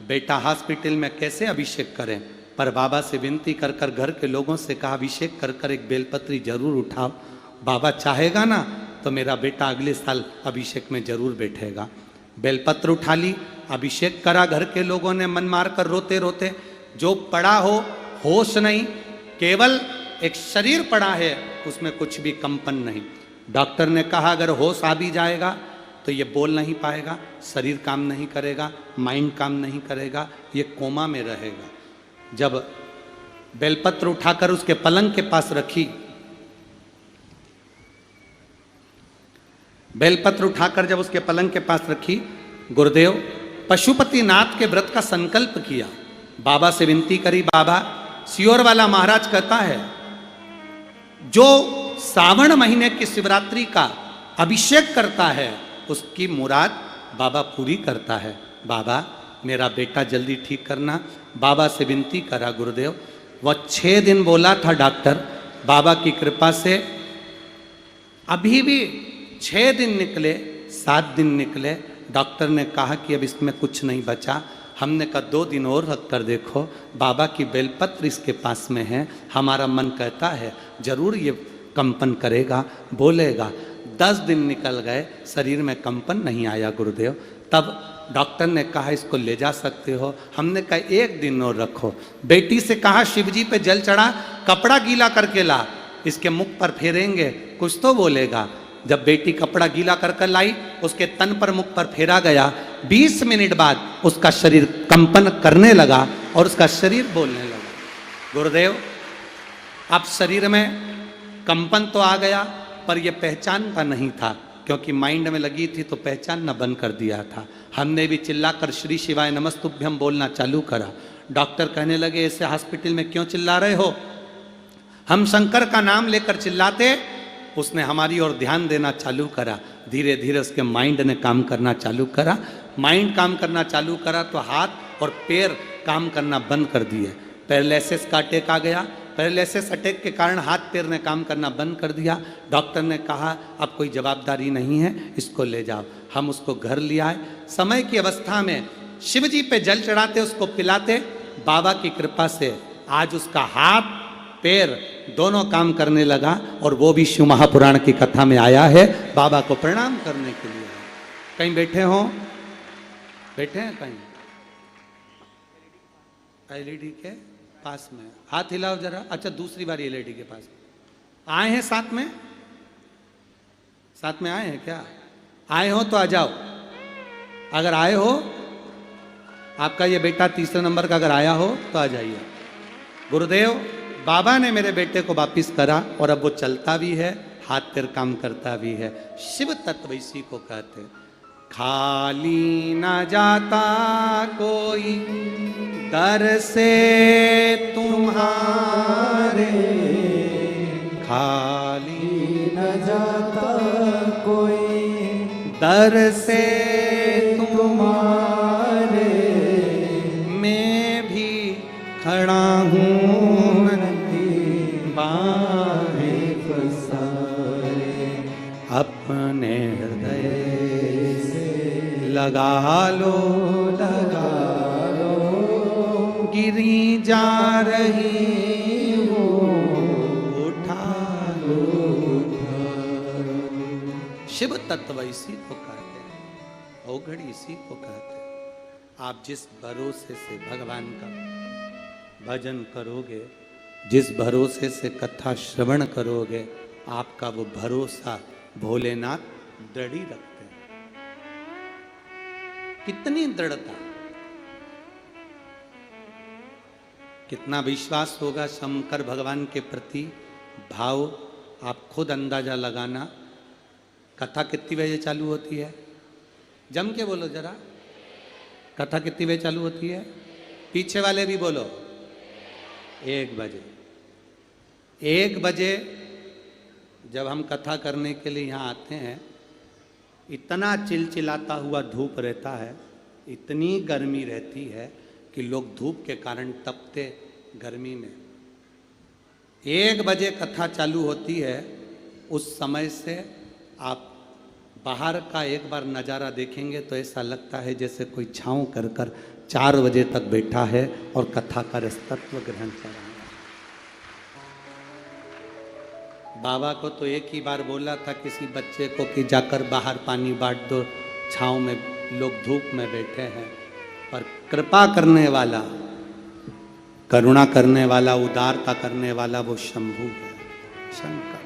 बेटा हॉस्पिटल में कैसे अभिषेक करें, पर बाबा से विनती कर कर घर के लोगों से कहा अभिषेक कर कर एक बेलपत्री जरूर उठाओ, बाबा चाहेगा ना तो मेरा बेटा अगले साल अभिषेक में जरूर बैठेगा। बेलपत्र उठा ली, अभिषेक करा। घर के लोगों ने मन मार कर रोते रोते, जो पड़ा हो होश नहीं, केवल एक शरीर पड़ा है, उसमें कुछ भी कंपन नहीं। डॉक्टर ने कहा अगर होश आ भी जाएगा तो ये बोल नहीं पाएगा, शरीर काम नहीं करेगा, माइंड काम नहीं करेगा, ये कोमा में रहेगा। जब बेलपत्र उठाकर उसके पलंग के पास रखी, बेलपत्र उठाकर जब उसके पलंग के पास रखी, गुरुदेव पशुपति नाथ के व्रत का संकल्प किया, बाबा से विनती करी। बाबा सियोर वाला महाराज कहता है जो श्रावण महीने की शिवरात्रि का अभिषेक करता है उसकी मुराद बाबा पूरी करता है। बाबा मेरा बेटा जल्दी ठीक करना। बाबा से विनती करा गुरुदेव। वह 6 दिन बोला था डॉक्टर, बाबा की कृपा से अभी भी 6 दिन निकले, 7 दिन निकले। डॉक्टर ने कहा कि अब इसमें कुछ नहीं बचा। हमने कहा 2 दिन और रख कर देखो, बाबा की बेलपत्र इसके पास में है, हमारा मन कहता है जरूर ये कंपन करेगा, बोलेगा। 10 दिन निकल गए, शरीर में कंपन नहीं आया गुरुदेव। तब डॉक्टर ने कहा इसको ले जा सकते हो। हमने कहा 1 दिन और रखो। बेटी से कहा शिवजी पे जल चढ़ा, कपड़ा गीला करके ला, इसके मुख पर फेरेंगे कुछ तो बोलेगा। जब बेटी कपड़ा गीला कर कर लाई, उसके तन पर मुख पर फेरा गया। 20 मिनट बाद उसका शरीर कंपन करने लगा और उसका शरीर बोलने लगा। गुरुदेव अब शरीर में कंपन तो आ गया, पर यह पहचानता नहीं था, क्योंकि माइंड में लगी थी तो पहचानना बंद कर दिया था। हमने भी चिल्लाकर श्री शिवाय नमस्तुभ्यम बोलना चालू करा। डॉक्टर कहने लगे ऐसे हॉस्पिटल में क्यों चिल्ला रहे हो, हम शंकर का नाम लेकर चिल्लाते। उसने हमारी ओर ध्यान देना चालू करा। धीरे धीरे उसके माइंड ने काम करना चालू करा। माइंड काम करना चालू करा तो हाथ और पैर काम करना बंद कर दिए। पैरालिसिस का अटैक आ गया। पैरालिसिस अटैक के कारण हाथ पैर ने काम करना बंद कर दिया। डॉक्टर ने कहा अब कोई जवाबदारी नहीं है, इसको ले जाओ। हम उसको घर ले आए। समय की अवस्था में शिव जी पे जल चढ़ाते, उसको पिलाते। बाबा की कृपा से आज उसका हाथ पैर दोनों काम करने लगा और वो भी शिव महापुराण की कथा में आया है बाबा को प्रणाम करने के लिए। कहीं बैठे हो, बैठे हैं कहीं एलईडी के पास में, हाथ हिलाओ जरा। अच्छा दूसरी बार एलईडी के पास आए हैं, साथ में आए हैं क्या? आए हो तो आ जाओ। अगर आए हो, आपका ये बेटा 3 नंबर का अगर आया हो तो आ जाइए। गुरुदेव बाबा ने मेरे बेटे को वापिस करा और अब वो चलता भी है, हाथ पैर काम करता भी है। शिव तत्व इसी को कहते, खाली न जाता कोई दर से तुम्हारे, खाली न जाता कोई दर से तुम्हारे, मैं भी खड़ा हूँ बाहें पसारे, अपने हृदय से लगा लो, लगा गिरी जा रही हो उठा लो। शिव तत्व इसी को कहते हैं, औघड़ी इसी को कहते हैं। आप जिस भरोसे से भगवान का भजन करोगे, जिस भरोसे से कथा श्रवण करोगे, आपका वो भरोसा भोलेनाथ दृढ़ ही रखते हैं। कितनी दृढ़ता, कितना विश्वास होगा शंकर भगवान के प्रति भाव, आप खुद अंदाजा लगाना। कथा कितनी बजे चालू होती है? जम के बोलो जरा, कथा कितनी बजे चालू होती है? पीछे वाले भी बोलो। 1 बजे। 1 बजे जब हम कथा करने के लिए यहाँ आते हैं, इतना चिलचिलाता हुआ धूप रहता है, इतनी गर्मी रहती है कि लोग धूप के कारण तपते गर्मी में। 1 बजे कथा चालू होती है। उस समय से आप बाहर का एक बार नज़ारा देखेंगे तो ऐसा लगता है जैसे कोई छाँव कर कर 4 बजे तक बैठा है और कथा का रसतत्व ग्रहण कर रहा है। बाबा को तो एक ही बार बोला था किसी बच्चे को कि जाकर बाहर पानी बांट दो, छाँव में लोग धूप में बैठे हैं। पर कृपा करने वाला, करुणा करने वाला, उदारता करने वाला वो शंभू है, शंकर।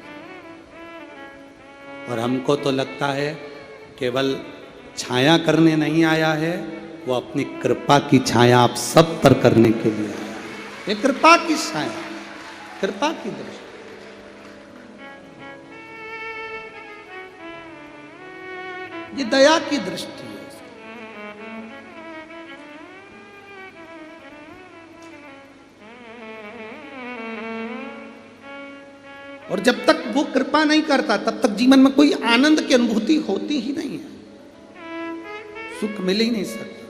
और हमको तो लगता है केवल छाया करने नहीं आया है, वो अपनी कृपा की छाया आप सब पर करने के लिए आया है। ये कृपा की छाया, कृपा की दृष्टि। ये दया की दृष्टि है। और जब तक वो कृपा नहीं करता तब तक जीवन में कोई आनंद की अनुभूति होती ही नहीं है, सुख मिल ही नहीं सकता।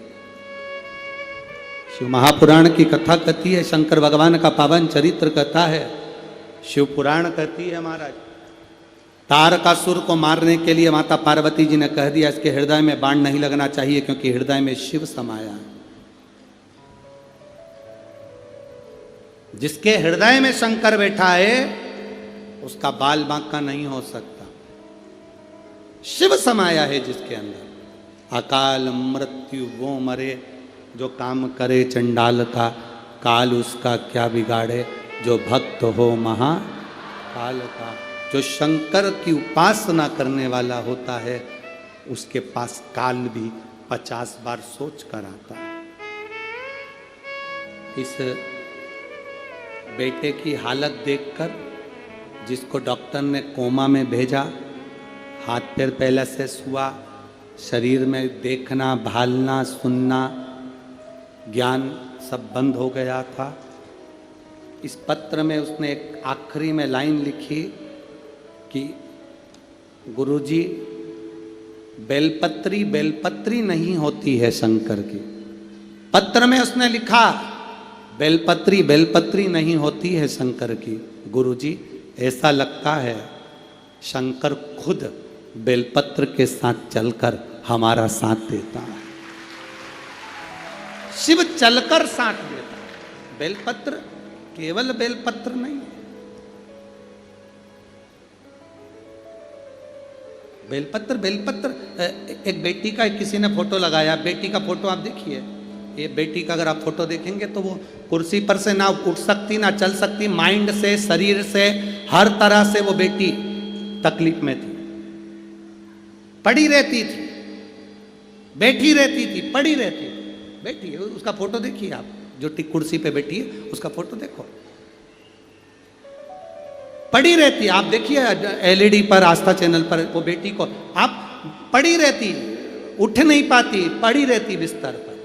शिव महापुराण की कथा कहती है, शंकर भगवान का पावन चरित्र कहता है, शिव पुराण कहती है महाराज, तारकासुर को मारने के लिए माता पार्वती जी ने कह दिया इसके हृदय में बाण नहीं लगना चाहिए क्योंकि हृदय में शिव समाया है। जिसके हृदय में शंकर बैठा है उसका बाल बांका नहीं हो सकता। शिव समाया है जिसके अंदर। अकाल मृत्यु वो मरे जो काम करे चंडाल का, काल उसका क्या बिगाड़े जो भक्त हो महाकाल का। जो शंकर की उपासना करने वाला होता है उसके पास काल भी 50 बार सोच कर आता है। इस बेटे की हालत देखकर, जिसको डॉक्टर ने कोमा में भेजा, हाथ पैर पहले से हुआ, शरीर में देखना, भालना, सुनना, ज्ञान सब बंद हो गया था। इस पत्र में उसने एक आखिरी में लाइन लिखी कि गुरुजी, बेलपत्री बेलपत्री नहीं होती है शंकर की। पत्र में उसने लिखा बेलपत्री बेलपत्री नहीं होती है शंकर की। गुरुजी, ऐसा लगता है शंकर खुद बेलपत्र के साथ चलकर हमारा साथ देता है। शिव चलकर साथ देता है। बेलपत्र केवल बेलपत्र नहीं है। बेलपत्र बेलपत्र एक बेटी का किसी ने फोटो लगाया, बेटी का फोटो आप देखिए। ये बेटी का अगर आप फोटो देखेंगे तो वो कुर्सी पर से ना उठ सकती ना चल सकती, माइंड से, शरीर से, हर तरह से वो बेटी तकलीफ में थी। पड़ी रहती थी, बैठी रहती थी, पड़ी रहती थी, बैठी। उसका फोटो देखिए आप, जो कुर्सी पे बैठी है उसका फोटो देखो। पड़ी रहती, आप देखिए एलईडी पर, आस्था चैनल पर वो बेटी को, आप पड़ी रहती, उठ नहीं पाती, पड़ी रहती बिस्तर पर।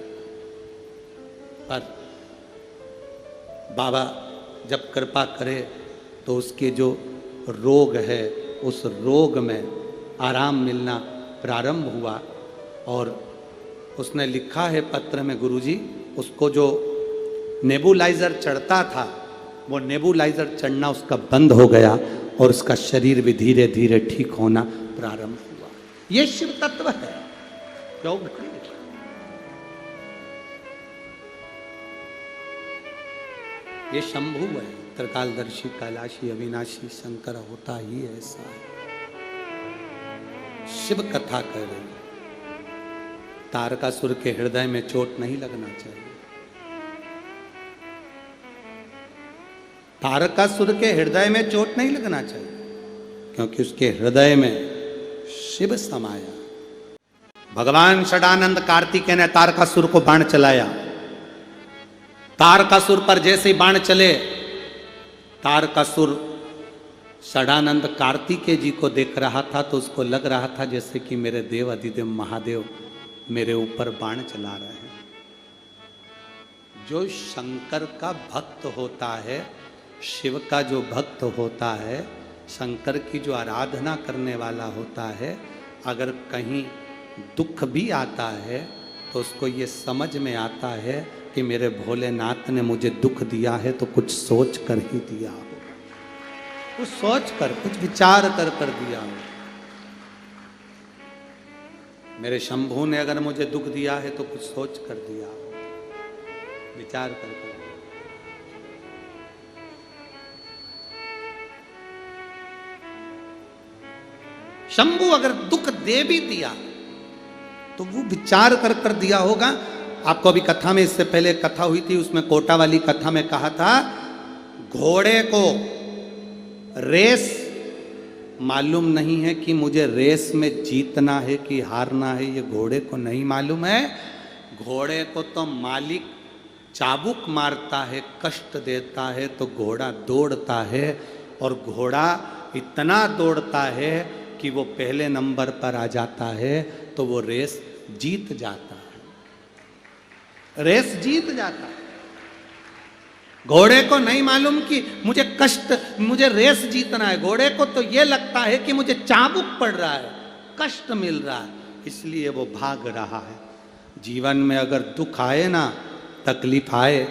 बाबा जब कृपा करे तो उसके जो रोग है उस रोग में आराम मिलना प्रारंभ हुआ। और उसने लिखा है पत्र में, गुरुजी, उसको जो नेबुलाइजर चढ़ता था वो नेबुलाइजर चढ़ना उसका बंद हो गया और उसका शरीर भी धीरे धीरे ठीक होना प्रारंभ हुआ। ये शिव तत्व है। क्यों? ये शंभु है, त्रिकालदर्शी, कैलाशी, अविनाशी शंकर होता ही ऐसा है। शिव कथा कह रही है, तारकासुर के हृदय में चोट नहीं लगना चाहिए। तारकासुर के हृदय में चोट नहीं लगना चाहिए, क्योंकि उसके हृदय में शिव समाया। भगवान षडानंद कार्तिकेय ने तारकासुर को बाण चलाया। तारकासुर पर जैसे ही बाण चले, तारकासुर षडानंद कार्तिकेय जी को देख रहा था तो उसको लग रहा था जैसे कि मेरे देव अधिदेव महादेव मेरे ऊपर बाण चला रहे हैं। जो शंकर का भक्त होता है, शिव का जो भक्त होता है, शंकर की जो आराधना करने वाला होता है, अगर कहीं दुख भी आता है तो उसको ये समझ में आता है कि मेरे भोलेनाथ ने मुझे दुख दिया है तो कुछ सोच कर ही दिया हो, कुछ सोच कर, कुछ विचार कर दिया हो। मेरे शंभू ने अगर मुझे दुख दिया है तो कुछ सोच कर दिया हो, विचार कर दिया। शंभू अगर दुख दे भी दिया तो वो विचार कर दिया होगा। आपको अभी कथा में, इससे पहले कथा हुई थी, उसमें कोटा वाली कथा में कहा था, घोड़े को रेस मालूम नहीं है कि मुझे रेस में जीतना है कि हारना है, ये घोड़े को नहीं मालूम है। घोड़े को तो मालिक चाबुक मारता है, कष्ट देता है तो घोड़ा दौड़ता है, और घोड़ा इतना दौड़ता है कि वो पहले नंबर पर आ जाता है तो वो रेस जीत जाता है, रेस जीत जाता है। घोड़े को नहीं मालूम कि मुझे कष्ट, मुझे रेस जीतना है। घोड़े को तो ये लगता है कि मुझे चाबुक पड़ रहा है, कष्ट मिल रहा है, इसलिए वो भाग रहा है। जीवन में अगर दुख आए ना, तकलीफ आए,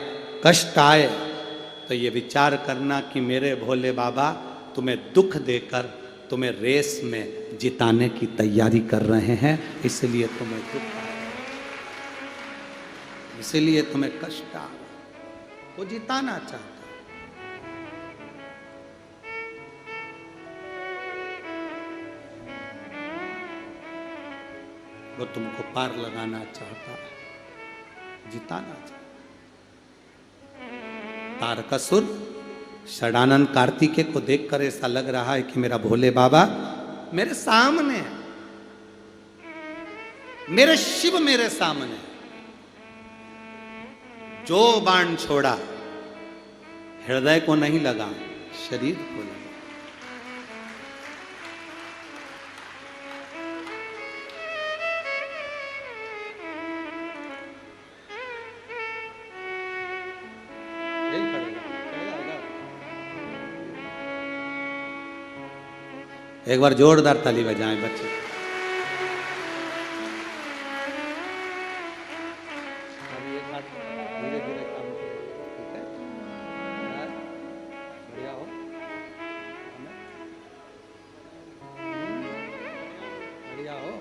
कष्ट आए, तो ये विचार करना कि मेरे भोले बाबा तुम्हें दुख देकर तुम्हें रेस में जिताने की तैयारी कर रहे हैं, इसलिए तुम्हें दुख आ, इसलिए तुम्हें कष्ट आ, वो जिताना चाहता है। वो तुमको पार लगाना चाहता है, जिताना चाहता है। तारकासुर षडानंद कार्तिकेय को देखकर ऐसा लग रहा है कि मेरा भोले बाबा मेरे सामने है, मेरे शिव मेरे सामने। जो बाण छोड़ा हृदय को नहीं लगा, शरीर को लगा। एक बार जोरदार ताली बजाएं बच्चे। अभी एक बार धीरे धीरे काम करो, ठीक है? बढ़िया हो, बढ़िया हो।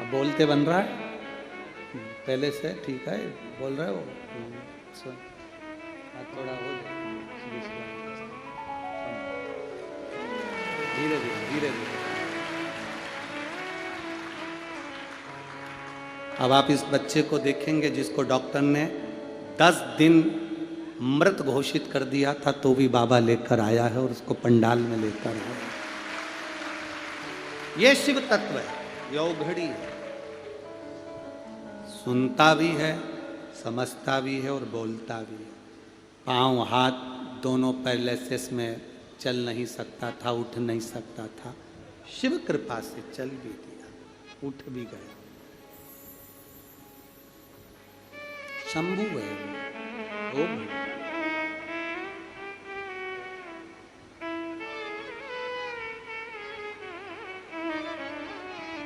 अब बोलते बन रहा है पहले से, ठीक है? बोल रहे हो, थोड़ा हो जाए धीरे धीरे धीरे धीरे। अब आप इस बच्चे को देखेंगे जिसको डॉक्टर ने 10 दिन मृत घोषित कर दिया था, तो भी बाबा लेकर आया है और उसको पंडाल में लेकर आया। ये शिव तत्व है, ये औघड़ी है, सुनता भी है, समझता भी है और बोलता भी है। पांव हाथ दोनों पैरालिसिस में चल नहीं सकता था, उठ नहीं सकता था, शिव कृपा से चल भी दिया, उठ भी गया। शंभु है वो।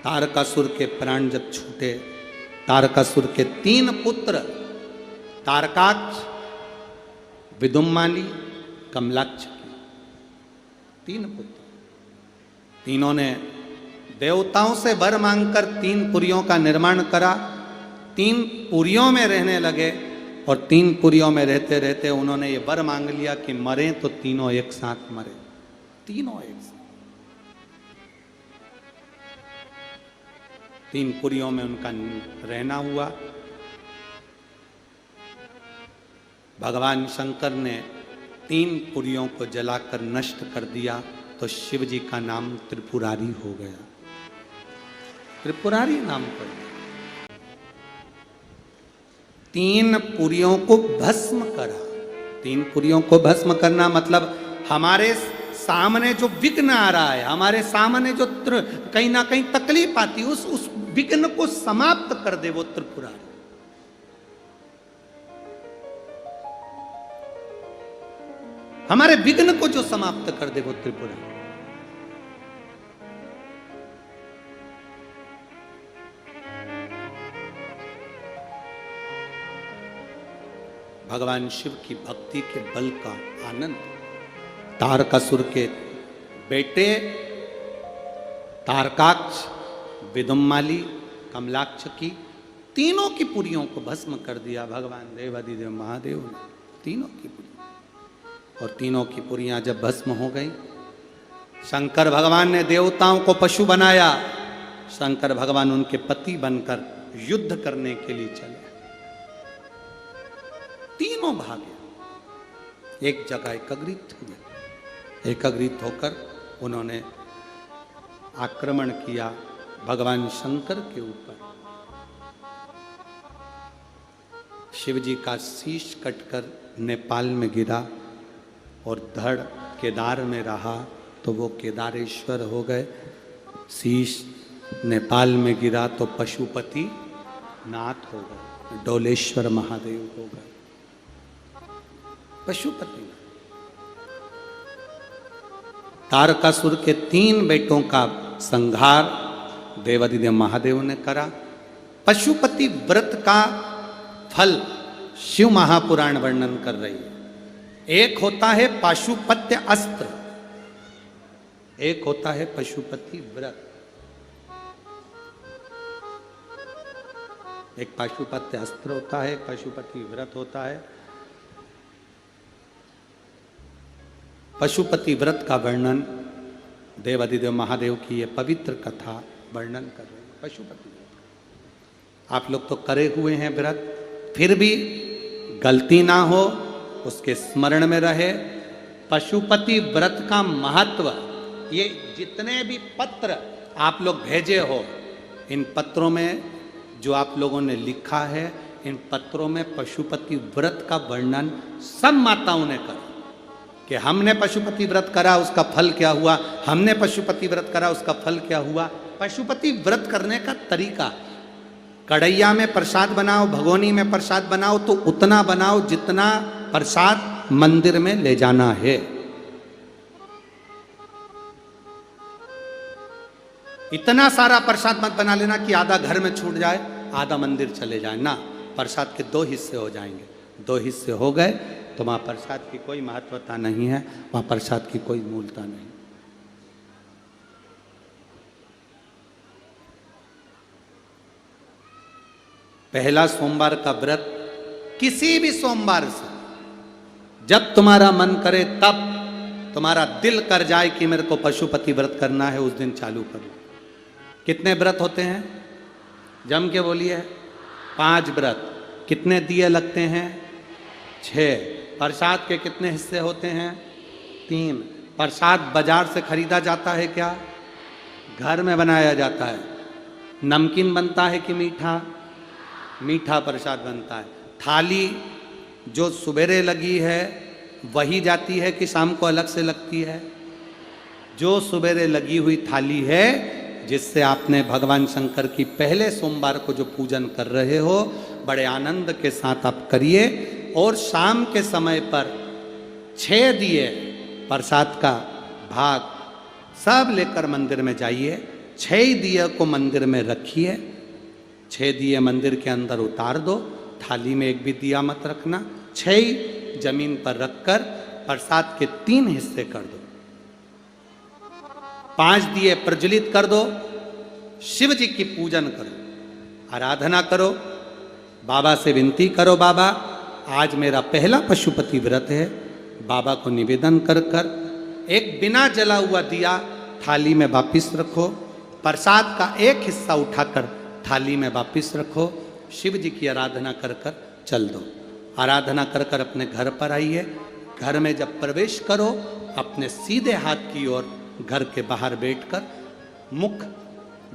तारकासुर के प्राण जब छूटे, तारकासुर के 3 पुत्र तारकाक्ष, विदुम्माली, कमलाक्ष, 3 पुत्र, तीनों ने देवताओं से वर मांगकर 3 पुरियों का निर्माण करा। 3 पुरियों में रहने लगे। और 3 पुरियों में रहते रहते उन्होंने ये वर मांग लिया कि मरे तो तीनों एक साथ मरे, तीनों एक साथ। 3 पुरियों में उनका रहना हुआ। भगवान शंकर ने 3 पुरियों को जलाकर नष्ट कर दिया तो शिव जी का नाम त्रिपुरारी हो गया, त्रिपुरारी नाम पड़ गया। 3 पुरियों को भस्म करा। 3 पुरियों को भस्म करना मतलब हमारे सामने जो विघ्न आ रहा है, हमारे सामने जो कहीं ना कहीं तकलीफ आती है, उस विघ्न को समाप्त कर दे वो त्रिपुरारी। हमारे विघ्न को जो समाप्त कर दे वो त्रिपुरारी। भगवान शिव की भक्ति के बल का आनंद तारकासुर के बेटे तारकाक्ष, विदुम्माली, कमलाक्ष की तीनों की पुरियों को भस्म कर दिया भगवान देवादिदेव महादेव ने, तीनों की पुरियां। और तीनों की पुरियां जब भस्म हो गई, शंकर भगवान ने देवताओं को पशु बनाया। शंकर भगवान उनके पति बनकर युद्ध करने के लिए चले। तीनों भागे एक जगह एकत्रित हुए। एकत्रित होकर उन्होंने आक्रमण किया भगवान शंकर के ऊपर। शिव जी का शीश कटकर नेपाल में गिरा और धड़ केदार में रहा तो वो केदारेश्वर हो गए। शीश नेपाल में गिरा तो पशुपति नाथ हो गए, डोलेश्वर महादेव हो गए, पशुपति। तारकासुर के 3 बेटों का संहार देवादिदेव महादेव ने करा। पशुपति व्रत का फल शिव महापुराण वर्णन कर रही है। एक होता है पाशुपत्य अस्त्र, एक होता है पशुपति व्रत। एक पाशुपत्य अस्त्र होता है, पशुपति व्रत होता है। पशुपति व्रत का वर्णन देवादिदेव महादेव की ये पवित्र कथा वर्णन कर रहे हैं। पशुपति व्रत आप लोग तो करे हुए हैं व्रत, फिर भी गलती ना हो, उसके स्मरण में रहे। पशुपति व्रत का महत्व, ये जितने भी पत्र आप लोग भेजे हो, इन पत्रों में जो आप लोगों ने लिखा है, इन पत्रों में पशुपति व्रत का वर्णन सब माताओं ने करा कि हमने पशुपति व्रत करा उसका फल क्या हुआ, हमने पशुपति व्रत करा उसका फल क्या हुआ। पशुपति व्रत करने का तरीका, कढ़ैया में प्रसाद बनाओ, भगोनी में प्रसाद बनाओ तो उतना बनाओ जितना प्रसाद मंदिर में ले जाना है। इतना सारा प्रसाद मत बना लेना कि आधा घर में छूट जाए, आधा मंदिर चले जाए ना। प्रसाद के 2 हिस्से हो जाएंगे, 2 हिस्से हो गए तो वहाँ प्रसाद की कोई महत्वता नहीं है, वहाँ प्रसाद की कोई मूलता नहीं। पहला सोमवार का व्रत किसी भी सोमवार से जब तुम्हारा मन करे, तब तुम्हारा दिल कर जाए कि मेरे को पशुपति व्रत करना है, उस दिन चालू करो। कितने व्रत होते हैं? जम के बोलिए। 5 व्रत। कितने दिए लगते हैं? 6। प्रसाद के कितने हिस्से होते हैं? 3। प्रसाद बाजार से खरीदा जाता है क्या? घर में बनाया जाता है। नमकीन बनता है कि मीठा? मीठा प्रसाद बनता है। थाली जो सुबेरे लगी है वही जाती है कि शाम को अलग से लगती है? जो सुबेरे लगी हुई थाली है, जिससे आपने भगवान शंकर की पहले सोमवार को जो पूजन कर रहे हो, बड़े आनंद के साथ आप करिए। और शाम के समय पर 6 दिए प्रसाद का भाग सब लेकर मंदिर में जाइए। 6 दिए को मंदिर में रखिए। 6 दिए मंदिर के अंदर उतार दो, थाली में एक भी दिया मत रखना। 6 जमीन पर रखकर प्रसाद के 3 हिस्से कर दो। 5 दिए प्रज्वलित कर दो। शिव जी की पूजन करो, आराधना करो, बाबा से विनती करो, बाबा आज मेरा पहला पशुपति व्रत है, बाबा को निवेदन कर कर एक बिना जला हुआ दिया थाली में वापिस रखो, प्रसाद का एक हिस्सा उठाकर थाली में वापिस रखो, शिव जी की आराधना कर कर चल दो। आराधना कर कर अपने घर पर आइए। घर में जब प्रवेश करो, अपने सीधे हाथ की ओर घर के बाहर बैठकर मुख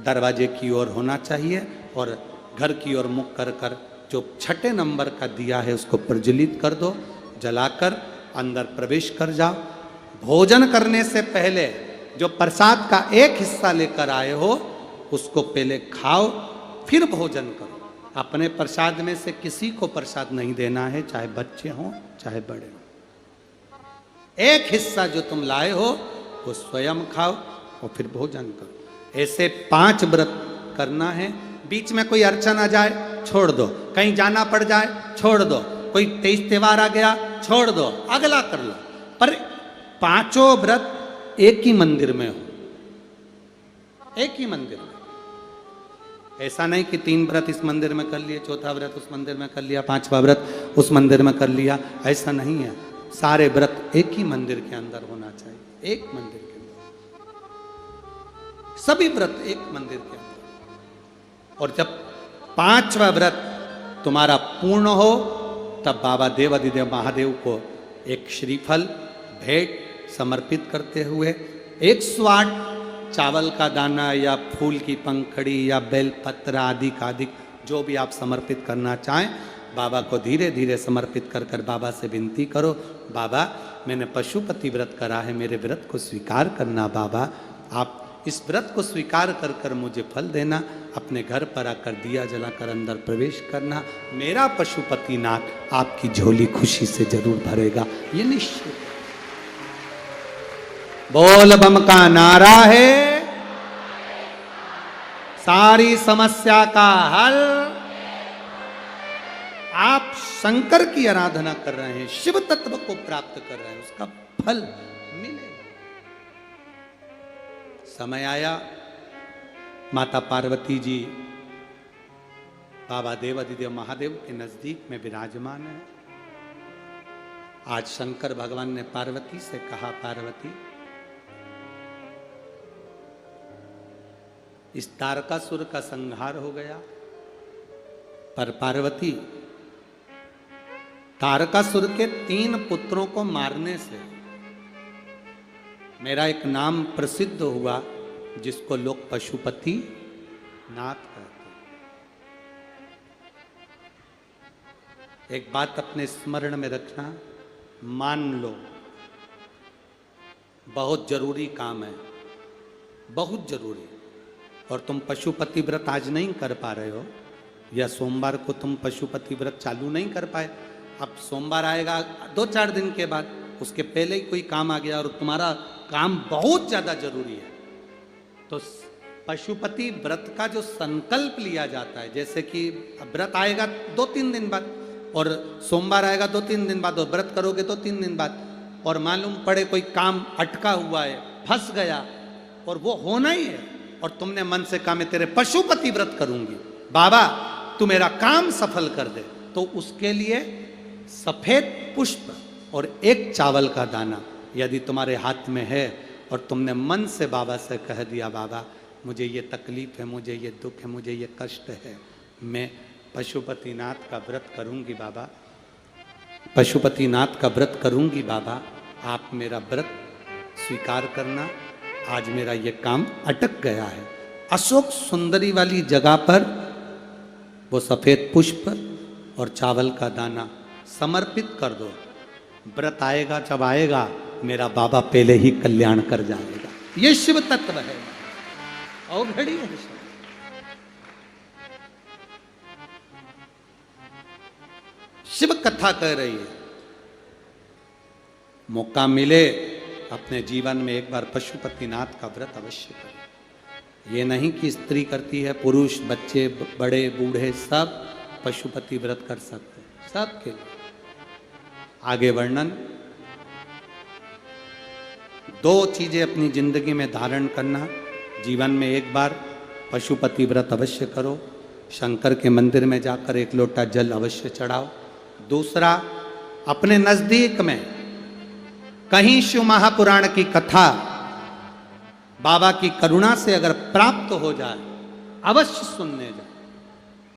दरवाजे की ओर होना चाहिए और घर की ओर मुख कर कर जो 6 नंबर का दिया है उसको प्रज्वलित कर दो, जलाकर अंदर प्रवेश कर जाओ। भोजन करने से पहले जो प्रसाद का एक हिस्सा लेकर आए हो उसको पहले खाओ, फिर भोजन करो। अपने प्रसाद में से किसी को प्रसाद नहीं देना है, चाहे बच्चे हों चाहे बड़े हों। एक हिस्सा जो तुम लाए हो वो स्वयं खाओ और फिर भोजन करो। ऐसे 5 व्रत करना है। बीच में कोई अड़चन आ जाए छोड़ दो, कहीं जाना पड़ जाए छोड़ दो, कोई तेज त्योहार आ गया छोड़ दो, अगला कर लो, पर 5 व्रत एक ही मंदिर में हो, एक ही मंदिर में। ऐसा नहीं कि 3 व्रत इस मंदिर में कर लिए, 4था व्रत उस मंदिर में कर लिया, 5वां व्रत उस मंदिर में कर लिया, ऐसा नहीं है। सारे व्रत एक ही मंदिर के अंदर होना चाहिए, एक मंदिर के अंदर, सभी व्रत एक मंदिर के अंदर। और जब 5वां व्रत तुम्हारा पूर्ण हो तब बाबा देवाधिदेव महादेव को एक श्रीफल भेंट समर्पित करते हुए 108 चावल का दाना या फूल की पंखड़ी या बेलपत्र आदि का आदि जो भी आप समर्पित करना चाहें, बाबा को धीरे धीरे समर्पित कर कर बाबा से विनती करो, बाबा मैंने पशुपति व्रत करा है, मेरे व्रत को स्वीकार करना बाबा, आप इस व्रत को स्वीकार कर कर मुझे फल देना। अपने घर पर आकर दिया जलाकर अंदर प्रवेश करना, मेरा पशुपतिनाथ आपकी झोली खुशी से जरूर भरेगा, ये निश्चित। बोल बम का नारा है, सारी समस्या का हल। आप शंकर की आराधना कर रहे हैं, शिव तत्व को प्राप्त कर रहे हैं, उसका फल मिलेगा। समय आया, माता पार्वती जी बाबा देवाधिदेव महादेव के नजदीक में विराजमान है। आज शंकर भगवान ने पार्वती से कहा, पार्वती इस तारकासुर का संहार हो गया, पर पार्वती तारकासुर के 3 पुत्रों को मारने से मेरा एक नाम प्रसिद्ध हुआ जिसको लोग पशुपति नाथ कहते हैं। एक बात अपने स्मरण में रखना, मान लो बहुत जरूरी काम है, बहुत जरूरी, और तुम पशुपति व्रत आज नहीं कर पा रहे हो, या सोमवार को तुम पशुपति व्रत चालू नहीं कर पाए, अब सोमवार आएगा 2-4 दिन के बाद, उसके पहले ही कोई काम आ गया और तुम्हारा काम बहुत ज्यादा जरूरी है, तो पशुपति व्रत का जो संकल्प लिया जाता है, जैसे कि व्रत आएगा 2-3 दिन बाद और सोमवार आएगा 2-3 दिन बाद और व्रत करोगे 2-3 दिन बाद, और मालूम पड़े कोई काम अटका हुआ है, फंस गया और वो होना ही है, और तुमने मन से कहा मैं तेरे पशुपति व्रत करूंगी, बाबा तू मेरा काम सफल कर दे, तो उसके लिए सफेद पुष्प और 1 चावल का दाना यदि तुम्हारे हाथ में है और तुमने मन से बाबा से कह दिया, बाबा मुझे ये तकलीफ है, मुझे ये दुख है, मुझे ये कष्ट है, मैं पशुपतिनाथ का व्रत करूंगी बाबा, पशुपतिनाथ का व्रत करूंगी बाबा, आप मेरा व्रत स्वीकार करना, आज मेरा ये काम अटक गया है। अशोक सुंदरी वाली जगह पर वो सफेद पुष्प और चावल का दाना समर्पित कर दो, व्रत आएगा जब आएगा मेरा बाबा पहले ही कल्याण कर जाएगा। ये शिव तत्व है और घड़ी है। शिव कथा कह रही है, मौका मिले अपने जीवन में एक बार पशुपतिनाथ का व्रत अवश्य करें। ये नहीं कि स्त्री करती है, पुरुष बच्चे बड़े बूढ़े सब पशुपति व्रत कर सकते हैं, सबके लिए। आगे वर्णन, 2 चीजें अपनी जिंदगी में धारण करना, जीवन में एक बार पशुपति व्रत अवश्य करो, शंकर के मंदिर में जाकर 1 लोटा जल अवश्य चढ़ाओ, दूसरा, अपने नजदीक में कहीं शिव महापुराण की कथा बाबा की करुणा से अगर प्राप्त हो जाए, अवश्य सुनने जाए।